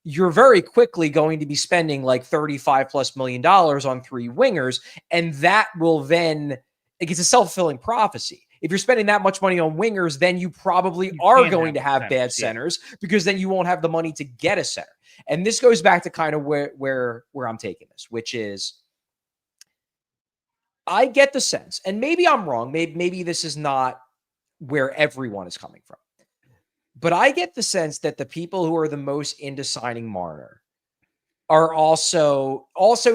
you're very quickly going to be spending like $35+ million on 3 wingers, and that will then, it's a self-fulfilling prophecy. If you're spending that much money on wingers, then you probably are going to have bad centers, because then you won't have the money to get a center. And this goes back to kind of where I'm taking this, which is, I get the sense, and maybe I'm wrong, maybe this is not where everyone is coming from, but I get the sense that the people who are the most into signing Marner are also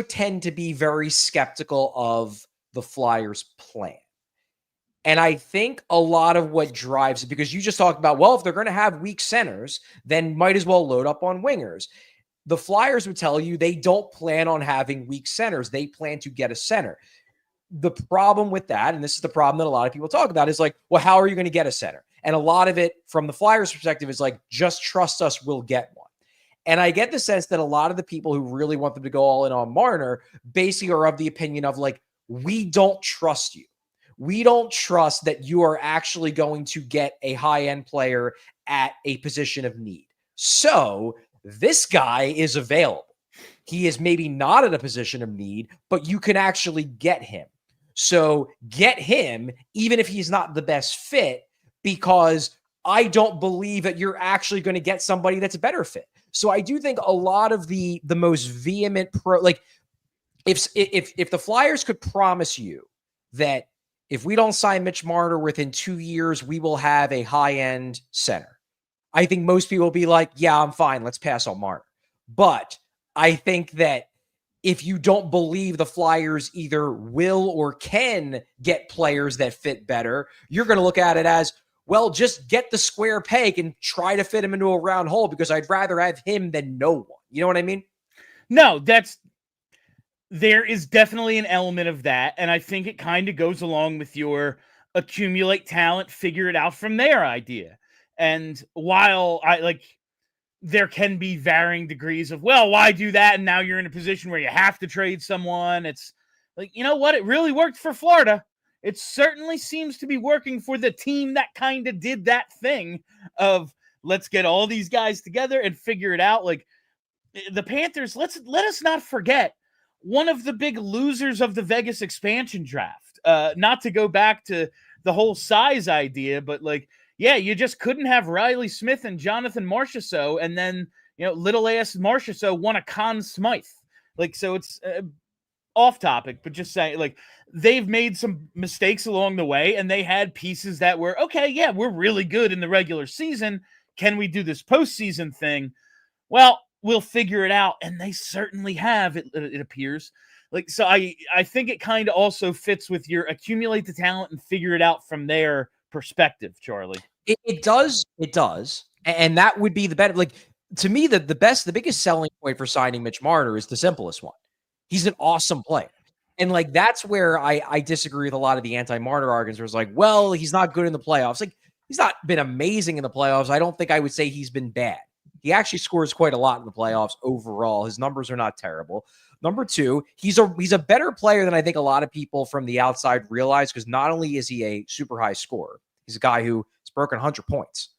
tend to be very skeptical of the Flyers' plan. And I think a lot of what drives it, because you just talked about, well, if they're going to have weak centers, then might as well load up on wingers. The Flyers would tell you they don't plan on having weak centers. They plan to get a center. The problem with that, and this is the problem that a lot of people talk about, is like, well, how are you going to get a center? And a lot of it from the Flyers' perspective is like, just trust us, we'll get one. And I get the sense that a lot of the people who really want them to go all in on Marner basically are of the opinion of like, we don't trust you. We don't trust that you are actually going to get a high-end player at a position of need. So this guy is available. He is maybe not at a position of need, but you can actually get him. So get him, even if he's not the best fit, because I don't believe that you're actually going to get somebody that's a better fit. So I do think a lot of the most vehement if the Flyers could promise you that if we don't sign Mitch Marner within 2 years, we will have a high-end center, I think most people will be like, yeah, I'm fine, let's pass on Marner. But I think that if you don't believe the Flyers either will or can get players that fit better, you're going to look at it as, well, just get the square peg and try to fit him into a round hole, because I'd rather have him than no one. You know what I mean? No, there is definitely an element of that, and I think it kind of goes along with your accumulate talent, figure it out from there idea. And while there can be varying degrees of, well, why do that? And now you're in a position where you have to trade someone. It's like, you know what? It really worked for Florida. It certainly seems to be working for the team that kind of did that thing of, let's get all these guys together and figure it out. Like the Panthers, let us not forget, one of the big losers of the Vegas expansion draft. Not to go back to the whole size idea, but like, yeah, you just couldn't have Riley Smith and Jonathan Marchessault, and then, little ass Marchessault won a Conn Smythe. Like, so it's off topic, but just saying, like, they've made some mistakes along the way, and they had pieces that were, okay, yeah, we're really good in the regular season. Can we do this postseason thing? Well, we'll figure it out. And they certainly have, it appears. Like, so I think it kind of also fits with your accumulate the talent and figure it out from their perspective, Charlie. It does. And that would be the better, like, to me, the biggest selling point for signing Mitch Marner is the simplest one. He's an awesome player. And like, that's where I disagree with a lot of the anti-Marner arguments, where it's like, well, he's not good in the playoffs. Like, he's not been amazing in the playoffs. I don't think I would say he's been bad. He actually scores quite a lot in the playoffs overall. His numbers are not terrible. Number two, he's a better player than I think a lot of people from the outside realize, because not only is he a super high scorer, he's a guy who has broken 100 points.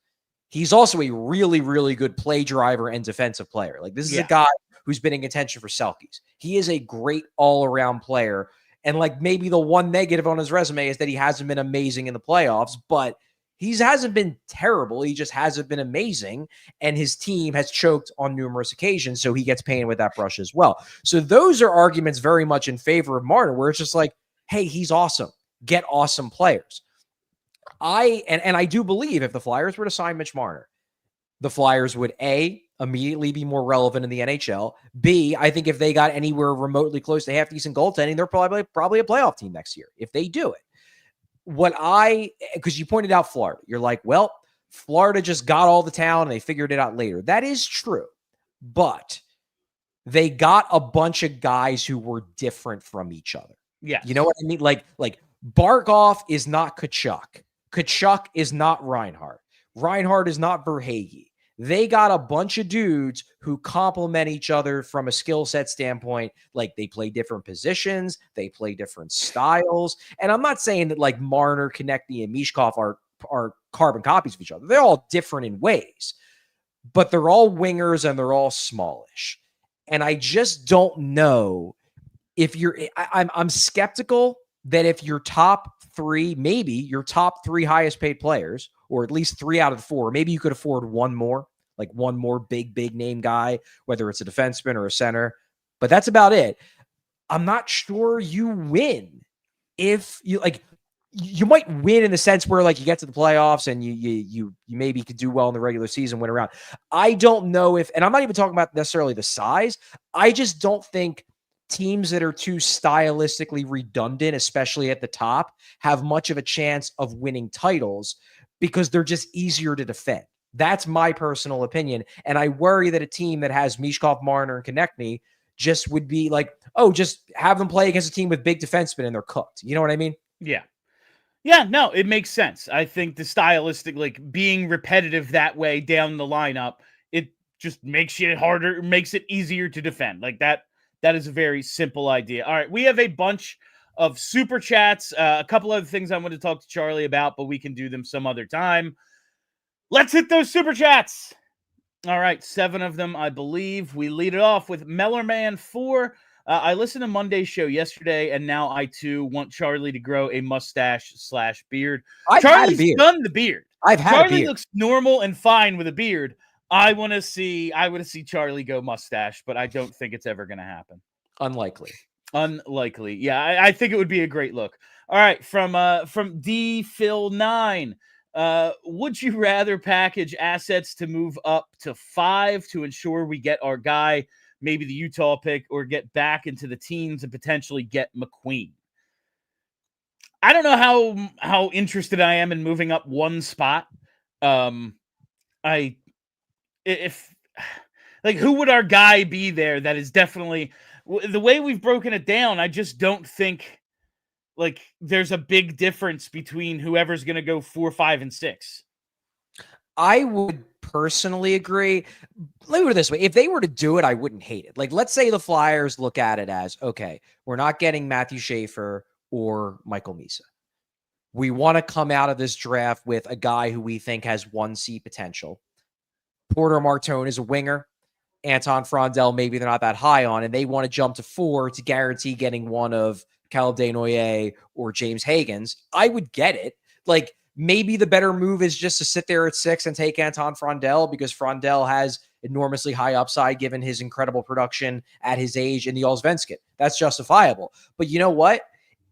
He's also a really, really good play driver and defensive player. Like, this is a guy who's been in contention for Selkies. He is a great all-around player. And like, maybe the one negative on his resume is that he hasn't been amazing in the playoffs, but he hasn't been terrible. He just hasn't been amazing. And his team has choked on numerous occasions, so he gets painted with that brush as well. So those are arguments very much in favor of Marner, where it's just like, hey, he's awesome. Get awesome players. I do believe if the Flyers were to sign Mitch Marner, the Flyers would A, immediately be more relevant in the NHL. B, I think if they got anywhere remotely close to half decent goaltending, they're probably a playoff team next year if they do it. Because you pointed out Florida, you're like, well, Florida just got all the talent and they figured it out later. That is true, but they got a bunch of guys who were different from each other. Yeah, you know what I mean? Like Barkov is not Tkachuk. Tkachuk is not Reinhart. Reinhart is not Verhaeghe. They got a bunch of dudes who complement each other from a skill set standpoint. Like, they play different positions, they play different styles. And I'm not saying that like Marner, Konechny, and Michkov are carbon copies of each other. They're all different in ways, but they're all wingers and they're all smallish. And I just don't know if I'm skeptical that if your top three, maybe your top three highest paid players, or at least 3 out of 4, maybe you could afford one more big name guy, whether it's a defenseman or a center, but that's about it. I'm not sure you win if you you might win in the sense where like you get to the playoffs and you maybe could do well in the regular season, win around. I don't know if, and I'm not even talking about necessarily the size. I just don't think teams that are too stylistically redundant, especially at the top, have much of a chance of winning titles because they're just easier to defend. That's my personal opinion. And I worry that a team that has Michkov, Marner, and Konechny just would be like, oh, just have them play against a team with big defensemen and they're cooked. You know what I mean? Yeah. Yeah, no, it makes sense. I think the stylistic, like being repetitive that way down the lineup, it just makes it harder, makes it easier to defend. Like that is a very simple idea. All right, we have a bunch of super chats, a couple other things I want to talk to Charlie about, but we can do them some other time. Let's hit those super chats. All right, 7 of them, I believe. We lead it off with Mellerman 4. I listened to Monday's show yesterday, and now I too want Charlie to grow a mustache/beard. Charlie's done the beard. Charlie looks normal and fine with a beard. I want to see Charlie go mustache, but I don't think it's ever going to happen. Unlikely. Yeah, I think it would be a great look. All right, from D Phil 9. Would you rather package assets to move up to 5 to ensure we get our guy, maybe the Utah pick, or get back into the teens and potentially get McQueen? I don't know how interested I am in moving up one spot. If who would our guy be there? That is definitely the way we've broken it down. I just don't think like there's a big difference between whoever's going to go 4, 5, and 6. I would personally agree. Let me put it this way. If they were to do it, I wouldn't hate it. Like, let's say the Flyers look at it as, okay, we're not getting Matthew Schaefer or Michael Misa. We want to come out of this draft with a guy who we think has 1C potential. Porter Martone is a winger. Anton Frondell, maybe they're not that high on, and they want to jump to 4 to guarantee getting one of Caleb Desnoyers or James Hagens. I would get it. Like, maybe the better move is just to sit there at 6 and take Anton Frondell because Frondell has enormously high upside given his incredible production at his age in the Allsvenskan. That's justifiable. But you know what?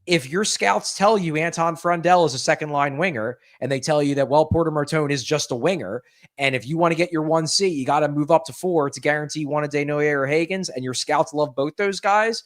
If your scouts tell you Anton Frondell is a second-line winger and they tell you that, well, Porter Martone is just a winger, and if you want to get your 1C, you got to move up to 4 to guarantee one of Desnoyers or Hagens, and your scouts love both those guys,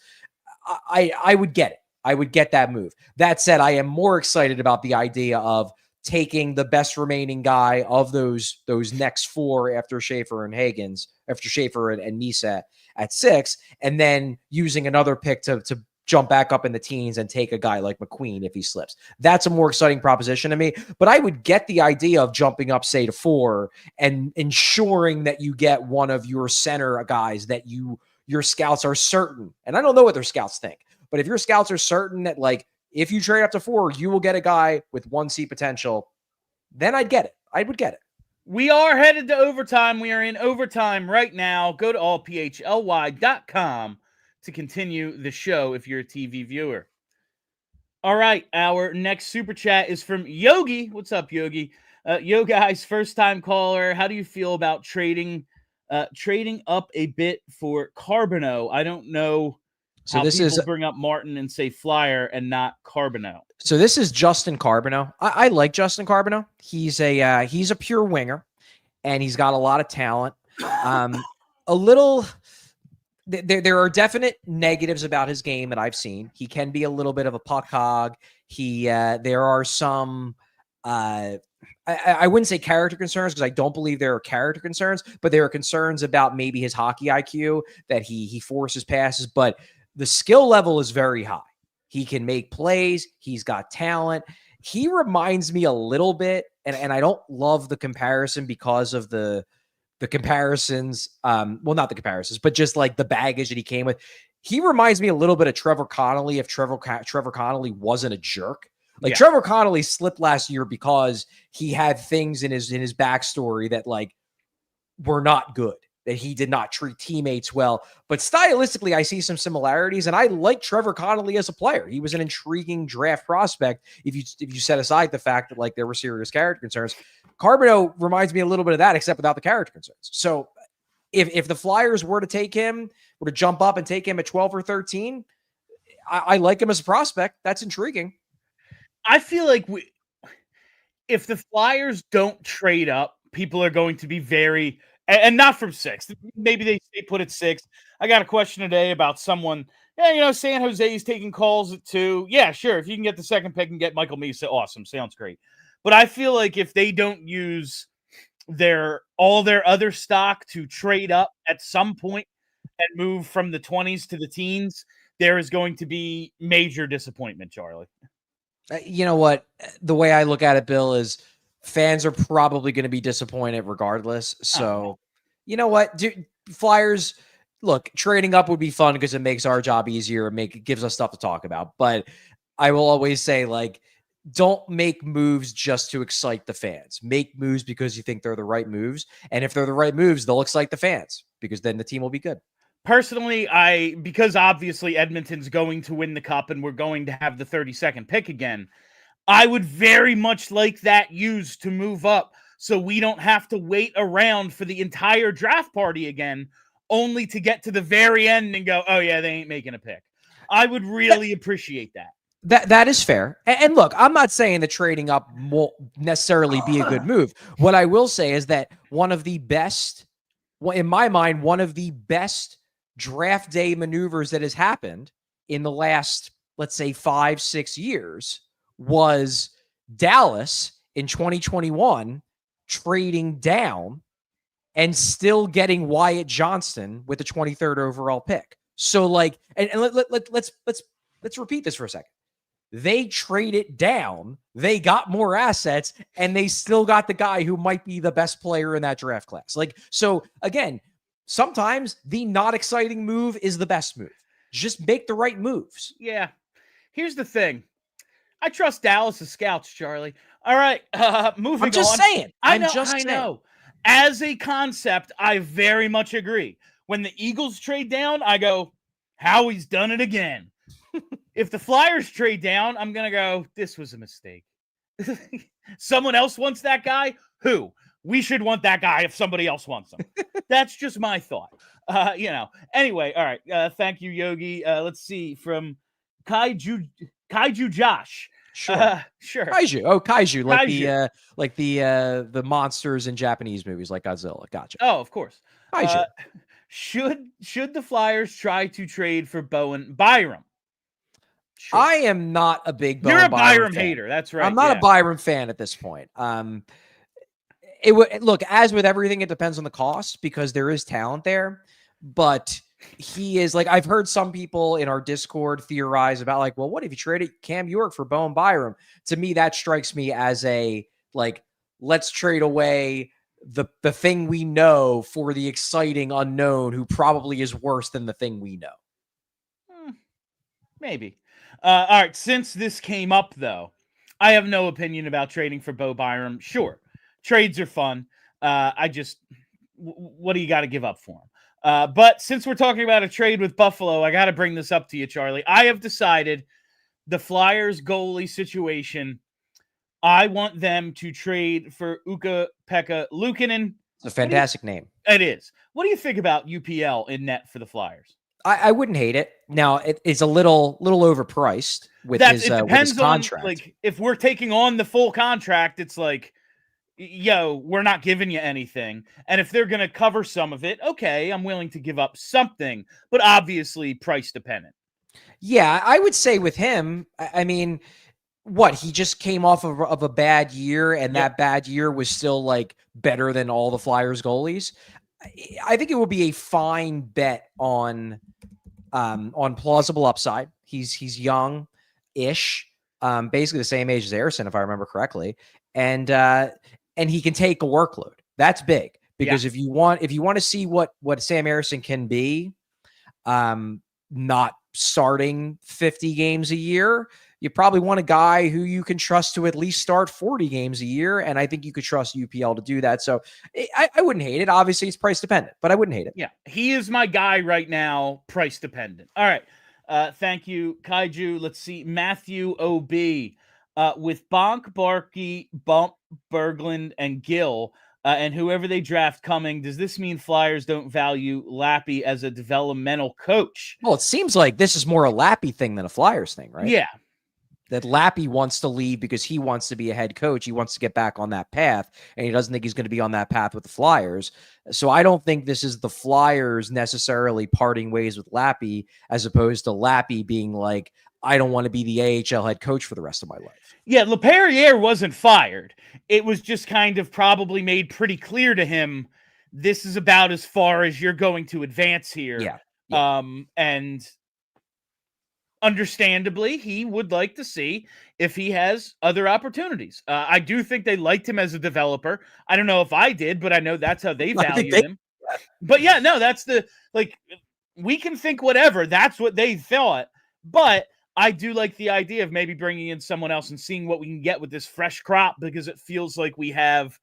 I would get it. I would get that move. That said, I am more excited about the idea of taking the best remaining guy of those next four after Schaefer and Hagens, after Schaefer and Nisa at 6, and then using another pick to jump back up in the teens and take a guy like McQueen if he slips. That's a more exciting proposition to me. But I would get the idea of jumping up, say, to 4 and ensuring that you get one of your center guys that your scouts are certain. And I don't know what their scouts think, but if your scouts are certain that, like, if you trade up to 4, you will get a guy with 1C potential, then I'd get it. I would get it. We are headed to overtime. We are in overtime right now. Go to allphly.com to continue the show if you're a TV viewer. All right, our next super chat is from Yogi. What's up, Yogi? Yo, guys, first-time caller. How do you feel about trading up a bit for Carbonneau? I don't know how people bring up Martin and say Flyer and not Carbonneau. So this is Justin Carbonneau. I like Justin Carbonneau. He's a pure winger, and he's got a lot of talent. There are definite negatives about his game that I've seen. He can be a little bit of a puck hog. There are some, I wouldn't say character concerns, because I don't believe there are character concerns, but there are concerns about maybe his hockey IQ, that he forces passes, but the skill level is very high. He can make plays. He's got talent. He reminds me a little bit, and I don't love the comparison because of the comparisons, well, not the comparisons, but just like the baggage that he came with. He reminds me a little bit of Trevor Connolly if Trevor Connolly wasn't a jerk. Like, yeah. Trevor Connolly slipped last year because he had things in his backstory that, like, were not good, that he did not treat teammates well. But stylistically, I see some similarities, and I like Trevor Connolly as a player. He was an intriguing draft prospect if you set aside the fact that, like, there were serious character concerns. Carbonneau reminds me a little bit of that, except without the character concerns. So if the Flyers were to take him, were to jump up and take him at 12 or 13, I like him as a prospect. That's intriguing. I feel like if the Flyers don't trade up, people are going to be very, and not from 6. Maybe they stay put at 6. I got a question today about someone, San Jose's taking calls at 2. Yeah, sure. If you can get the second pick and get Michael Misa, awesome. Sounds great. But I feel like if they don't use all their other stock to trade up at some point and move from the 20s to the teens, there is going to be major disappointment, Charlie. You know what? The way I look at it, Bill, is fans are probably going to be disappointed regardless. So, you know what? Flyers, look, trading up would be fun because it makes our job easier and it gives us stuff to talk about. But I will always say, like, don't make moves just to excite the fans. Make moves because you think they're the right moves. And if they're the right moves, they'll excite the fans, because then the team will be good. Personally, because obviously Edmonton's going to win the cup and we're going to have the 32nd pick again, I would very much like that used to move up so we don't have to wait around for the entire draft party again, only to get to the very end and go, oh yeah, they ain't making a pick. I would really appreciate that. That is fair. And look, I'm not saying that trading up won't necessarily be a good move. What I will say is that in my mind, one of the best draft day maneuvers that has happened in the last, let's say, 5-6 years was Dallas in 2021 trading down and still getting Wyatt Johnston with the 23rd overall pick. So, like, and let's repeat this for a second. They traded down, they got more assets, and they still got the guy who might be the best player in that draft class. Like, so again, sometimes the not exciting move is the best move. Just make the right moves. Yeah. Here's the thing. I trust Dallas' scouts, Charlie. All right, moving on. I'm just saying. I know. As a concept, I very much agree. When the Eagles trade down, I go, Howie's done it again. If the Flyers trade down, I'm going to go, this was a mistake. Someone else wants that guy? Who? We should want that guy if somebody else wants him. That's just my thought. Anyway, all right. Thank you, Yogi. Let's see. From Kaiju Josh. Sure. Sure. Kaiju. Oh, Kaiju. Like the monsters in Japanese movies, like Godzilla. Gotcha. Oh, of course. Kaiju. Should the Flyers try to trade for Bowen Byram? Sure. I am not a big You're a Byram fan. hater. That's right. I'm not a Byram fan at this point. It would look, as with everything, it depends on the cost because there is talent there, but he is like, I've heard some people in our Discord theorize about like, well, what if you traded Cam York for Bowen Byram? To me, that strikes me as a, like, let's trade away the thing we know for the exciting unknown who probably is worse than the thing we know. Maybe. All right. Since this came up, though, I have no opinion about trading for Bo Byram. Sure, trades are fun. What do you got to give up for him? But since we're talking about a trade with Buffalo, I got to bring this up to you, Charlie. I have decided the Flyers goalie situation, I want them to trade for Ukko Pekka-Luukkonen. It's a fantastic name. It is. What do you think about UPL in net for the Flyers? I wouldn't hate it. Now it's a little overpriced with his contract. On, like, if we're taking on the full contract, it's like, yo, we're not giving you anything. And if they're going to cover some of it, okay, I'm willing to give up something, but obviously price dependent. Yeah, I would say with him, I mean, he just came off of a bad year, and that bad year was still like better than all the Flyers goalies. I think it will be a fine bet on plausible upside. He's young-ish, basically the same age as Harrison, if I remember correctly, and he can take a workload. That's big because if you want to see what Sam Harrison can be, not starting 50 games a year, you probably want a guy who you can trust to at least start 40 games a year. And I think you could trust UPL to do that. So I wouldn't hate it. Obviously, it's price dependent, but I wouldn't hate it. Yeah, he is my guy right now, price dependent. All right. Thank you, Kaiju. Let's see. Matthew O.B. With Bonk, Barkey, Bump, Berglund, and Gill, and whoever they draft coming, does this mean Flyers don't value Lappy as a developmental coach? Well, it seems like this is more a Lappy thing than a Flyers thing, right? Yeah. That Lappy wants to leave because he wants to be a head coach. He wants to get back on that path, and he doesn't think he's going to be on that path with the Flyers. So I don't think this is the Flyers necessarily parting ways with Lappy, as opposed to Lappy being like, I don't want to be the AHL head coach for the rest of my life. Yeah, Laperrière wasn't fired. It was just kind of probably made pretty clear to him, this is about as far as you're going to advance here. Yeah. And understandably, he would like to see if he has other opportunities. I do think they liked him as a developer. I don't know if I did, but I know that's how they valued him. But yeah, no, that's we can think whatever. That's what they thought. But I do like the idea of maybe bringing in someone else and seeing what we can get with this fresh crop, because it feels like we have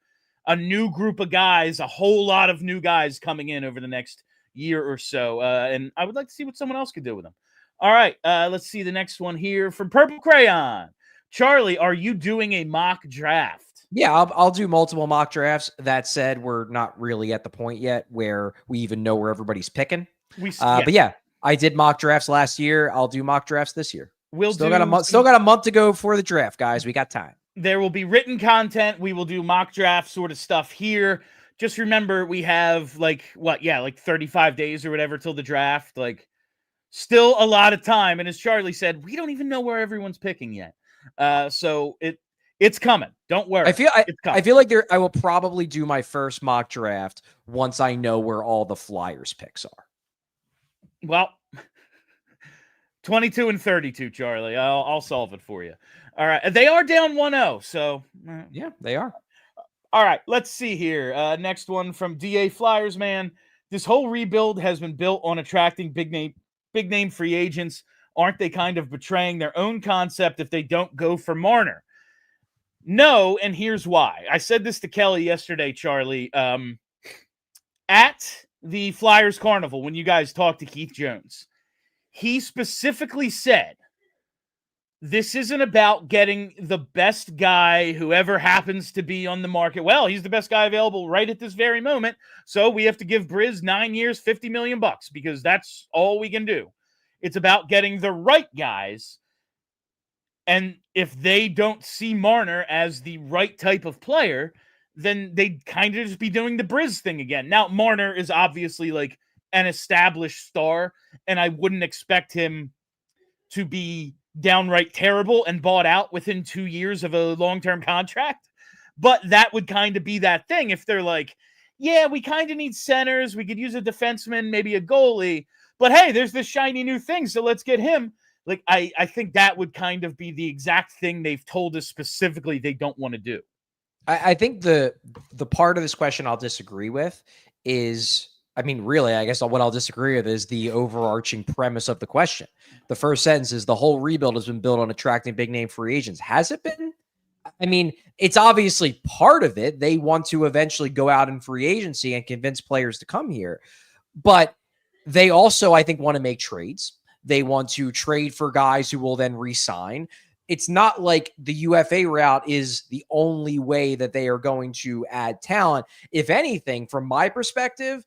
a new group of guys, a whole lot of new guys coming in over the next year or so. And I would like to see what someone else could do with them. All right, let's see the next one here from Purple Crayon. Charlie, are you doing a mock draft? Yeah, I'll do multiple mock drafts. That said, we're not really at the point yet where we even know where everybody's picking. But yeah, I did mock drafts last year. I'll do mock drafts this year. Still got a month to go for the draft, guys. We got time. There will be written content. We will do mock draft sort of stuff here. Just remember, we have 35 days or whatever till the draft. Still a lot of time. And as Charlie said, we don't even know where everyone's picking yet. So it's coming. Don't worry. I feel like I will probably do my first mock draft once I know where all the Flyers picks are. Well, 22 and 32, Charlie. I'll solve it for you. All right. They are down 1-0. So yeah, they are. All right. Let's see here. Next one from DA Flyers, man. This whole rebuild has been built on attracting big name free agents. Aren't they kind of betraying their own concept if they don't go for Marner? No, and here's why. I said this to Kelly yesterday, Charlie, at the Flyers Carnival when you guys talked to Keith Jones. He specifically said, this isn't about getting the best guy whoever happens to be on the market. Well, he's the best guy available right at this very moment, so we have to give Briz 9 years, $50 million because that's all we can do. It's about getting the right guys, and if they don't see Marner as the right type of player, then they'd kind of just be doing the Briz thing again. Now, Marner is obviously an established star, and I wouldn't expect him to be downright terrible and bought out within 2 years of a long-term contract. But that would kind of be that thing if they're like, yeah, we kind of need centers. We could use a defenseman, maybe a goalie. But hey, there's this shiny new thing, so let's get him. Like, I think that would kind of be the exact thing they've told us specifically they don't want to do. I think the part of this question I'll disagree with is, I mean, really, I guess what I'll disagree with is the overarching premise of the question. The first sentence is the whole rebuild has been built on attracting big name free agents. Has it been? I mean, it's obviously part of it. They want to eventually go out in free agency and convince players to come here. But they also, I think, want to make trades. They want to trade for guys who will then re-sign. It's not like the UFA route is the only way that they are going to add talent. If anything, from my perspective,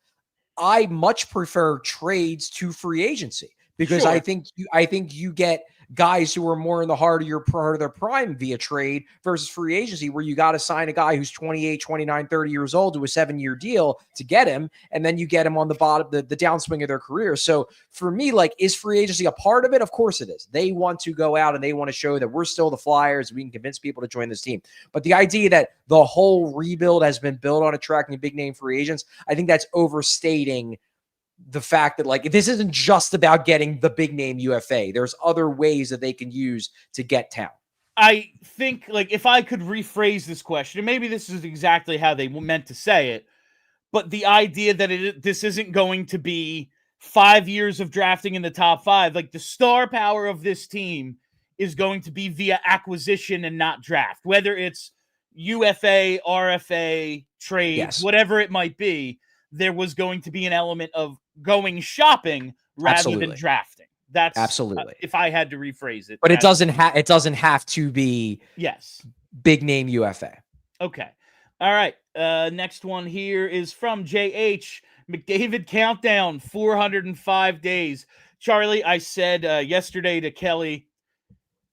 I much prefer trades to free agency because Sure. I think you get guys who are more in the heart of their prime via trade versus free agency, where you got to sign a guy who's 28, 29, 30 years old to a 7-year deal to get him. And then you get him on the bottom, the downswing of their career. So for me, like, is free agency a part of it? Of course it is. They want to go out and they want to show that we're still the Flyers. We can convince people to join this team. But the idea that the whole rebuild has been built on attracting big name free agents, I think that's overstating the fact that, like, this isn't just about getting the big name UFA. There's other ways that they can use to get talent. I think, like, if I could rephrase this question, and maybe this is exactly how they meant to say it, but the idea that this isn't going to be 5 years of drafting in the top 5, like, the star power of this team is going to be via acquisition and not draft, whether it's UFA, RFA, trades, Yes. whatever it might be. There was going to be an element of going shopping rather than drafting. That's absolutely if I had to rephrase it. But it doesn't have to be big name UFA. Okay. All right. Next one here is from JH. McDavid countdown, 405 days. Charlie, I said yesterday to Kelly,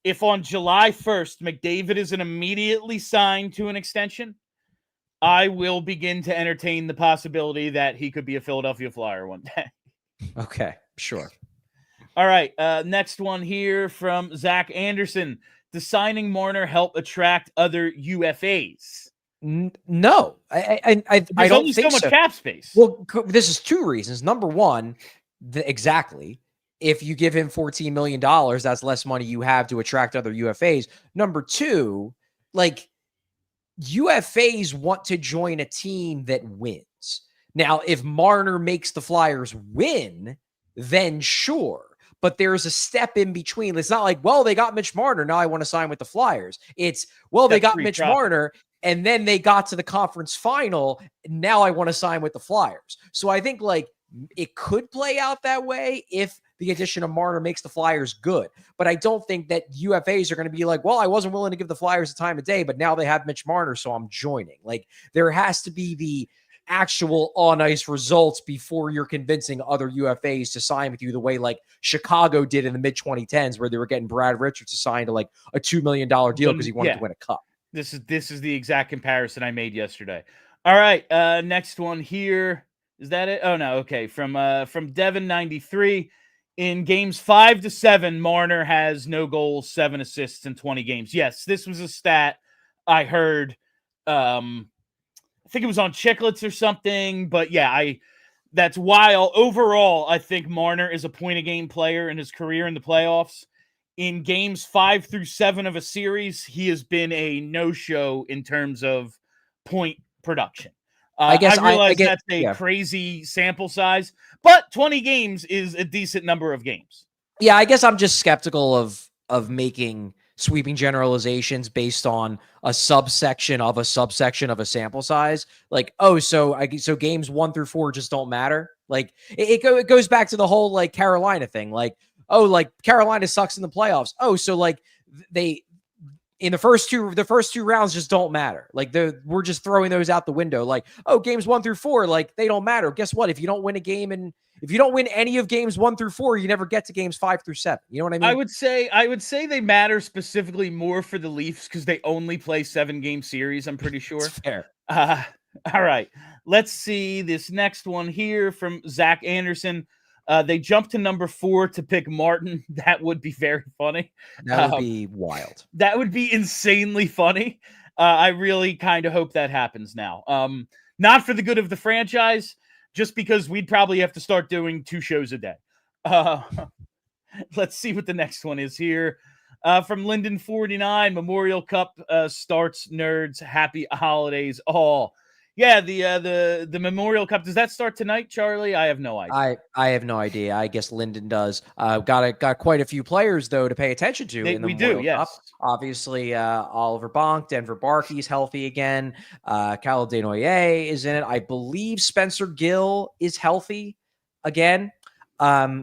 if on July 1st McDavid isn't immediately signed to an extension, I will begin to entertain the possibility that he could be a Philadelphia Flyer one day. Okay, sure. All right. Next one here from Zach Anderson. Does signing Marner help attract other UFAs? No, I don't think so. There's so much cap space. Well, this is 2 reasons. Number one, exactly. If you give him $14 million, that's less money you have to attract other UFAs. Number 2, like, UFAs want to join a team that wins. Now, if Marner makes the Flyers win, then sure. But there's a step in between. It's not like, well, they got Mitch Marner, now I want to sign with the Flyers. It's, well, they got Mitch Marner, and then they got to the conference final, now I want to sign with the Flyers. So I think, like, it could play out that way if the addition of Marner makes the Flyers good. But I don't think that UFAs are going to be like, well, I wasn't willing to give the Flyers the time of day, but now they have Mitch Marner, so I'm joining. Like, there has to be the actual on-ice results before you're convincing other UFAs to sign with you the way, like, Chicago did in the mid-2010s, where they were getting Brad Richards to sign to, like, a $2 million deal because he wanted to win a cup. This is the exact comparison I made yesterday. All right, next one here. Is that it? Oh, no. Okay. From Devin93. In games 5 to 7, Marner has no goals, 7 assists in 20 games. Yes, this was a stat I heard. I think it was on Chicklets or something. But yeah, that's wild. Overall, I think Marner is a point-a-game player in his career in the playoffs. In games 5 through 7 of a series, he has been a no-show in terms of point production. I realize that's a crazy sample size, but 20 games is a decent number of games. Yeah, I guess I'm just skeptical of making sweeping generalizations based on a subsection of a sample size. Like, oh, so games 1 through 4 just don't matter. Like, it goes back to the whole, like, Carolina thing. Like, oh, like, Carolina sucks in the playoffs. Oh, so, like, they in the first two rounds just don't matter. Like, we're just throwing those out the window. Like, oh, games 1 through 4, like, they don't matter. Guess what? If you don't win a game and if you don't win any of games 1 through 4, you never get to games 5 through 7. You know what I mean? I would say they matter specifically more for the Leafs because they only play 7-game series. I'm pretty sure. That's fair. All right. Let's see this next one here from Zach Anderson. They jumped to number 4 to pick Martin. That would be very funny. That would be wild. That would be insanely funny. I really kind of hope that happens now. Not for the good of the franchise, just because we'd probably have to start doing 2 shows a day. Let's see what the next one is here. From Linden 49, Memorial Cup starts, nerds. Happy holidays all. Yeah, the Memorial Cup, does that start tonight, Charlie? I have no idea. I have no idea. I guess Linden does. Got quite a few players though to pay attention to in the Memorial Cup. Obviously, Oliver Bonk, Denver Barkey's healthy again. Cal Desnoyers is in it. I believe Spencer Gill is healthy again.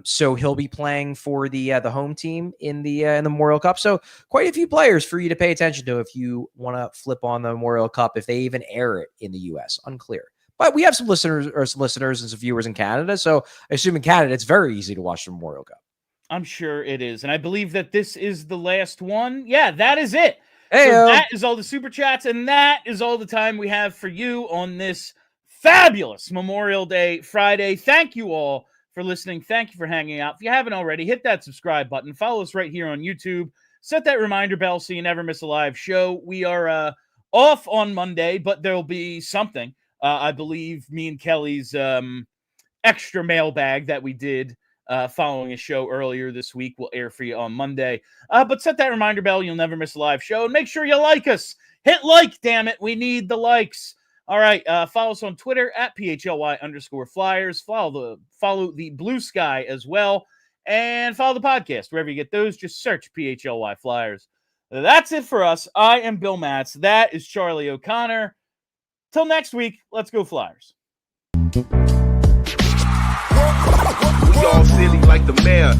So he'll be playing for the home team in the Memorial Cup. So quite a few players for you to pay attention to if you want to flip on the Memorial Cup, if they even air it in the US. Unclear. But we have some listeners and some viewers in Canada. So I assume in Canada, it's very easy to watch the Memorial Cup. I'm sure it is. And I believe that this is the last one. Yeah, that is it. Hey-o. So that is all the super chats. And that is all the time we have for you on this fabulous Memorial Day Friday. Thank you all for listening. Thank you for hanging out. If you haven't already, hit that subscribe button. Follow us right here on YouTube. Set that reminder bell so you never miss a live show. We are off on Monday, but there'll be something. I believe me and Kelly's extra mailbag that we did following a show earlier this week will air for you on Monday. But set that reminder bell. You'll never miss a live show. And make sure you like us. Hit like, damn it. We need the likes. All right, follow us on Twitter at PHLY_Flyers. Follow the Blue Sky as well. And follow the podcast. Wherever you get those, just search PHLY Flyers. That's it for us. I am Bill Matz. That is Charlie O'Connor. Till next week, let's go Flyers. We all silly like the mayor.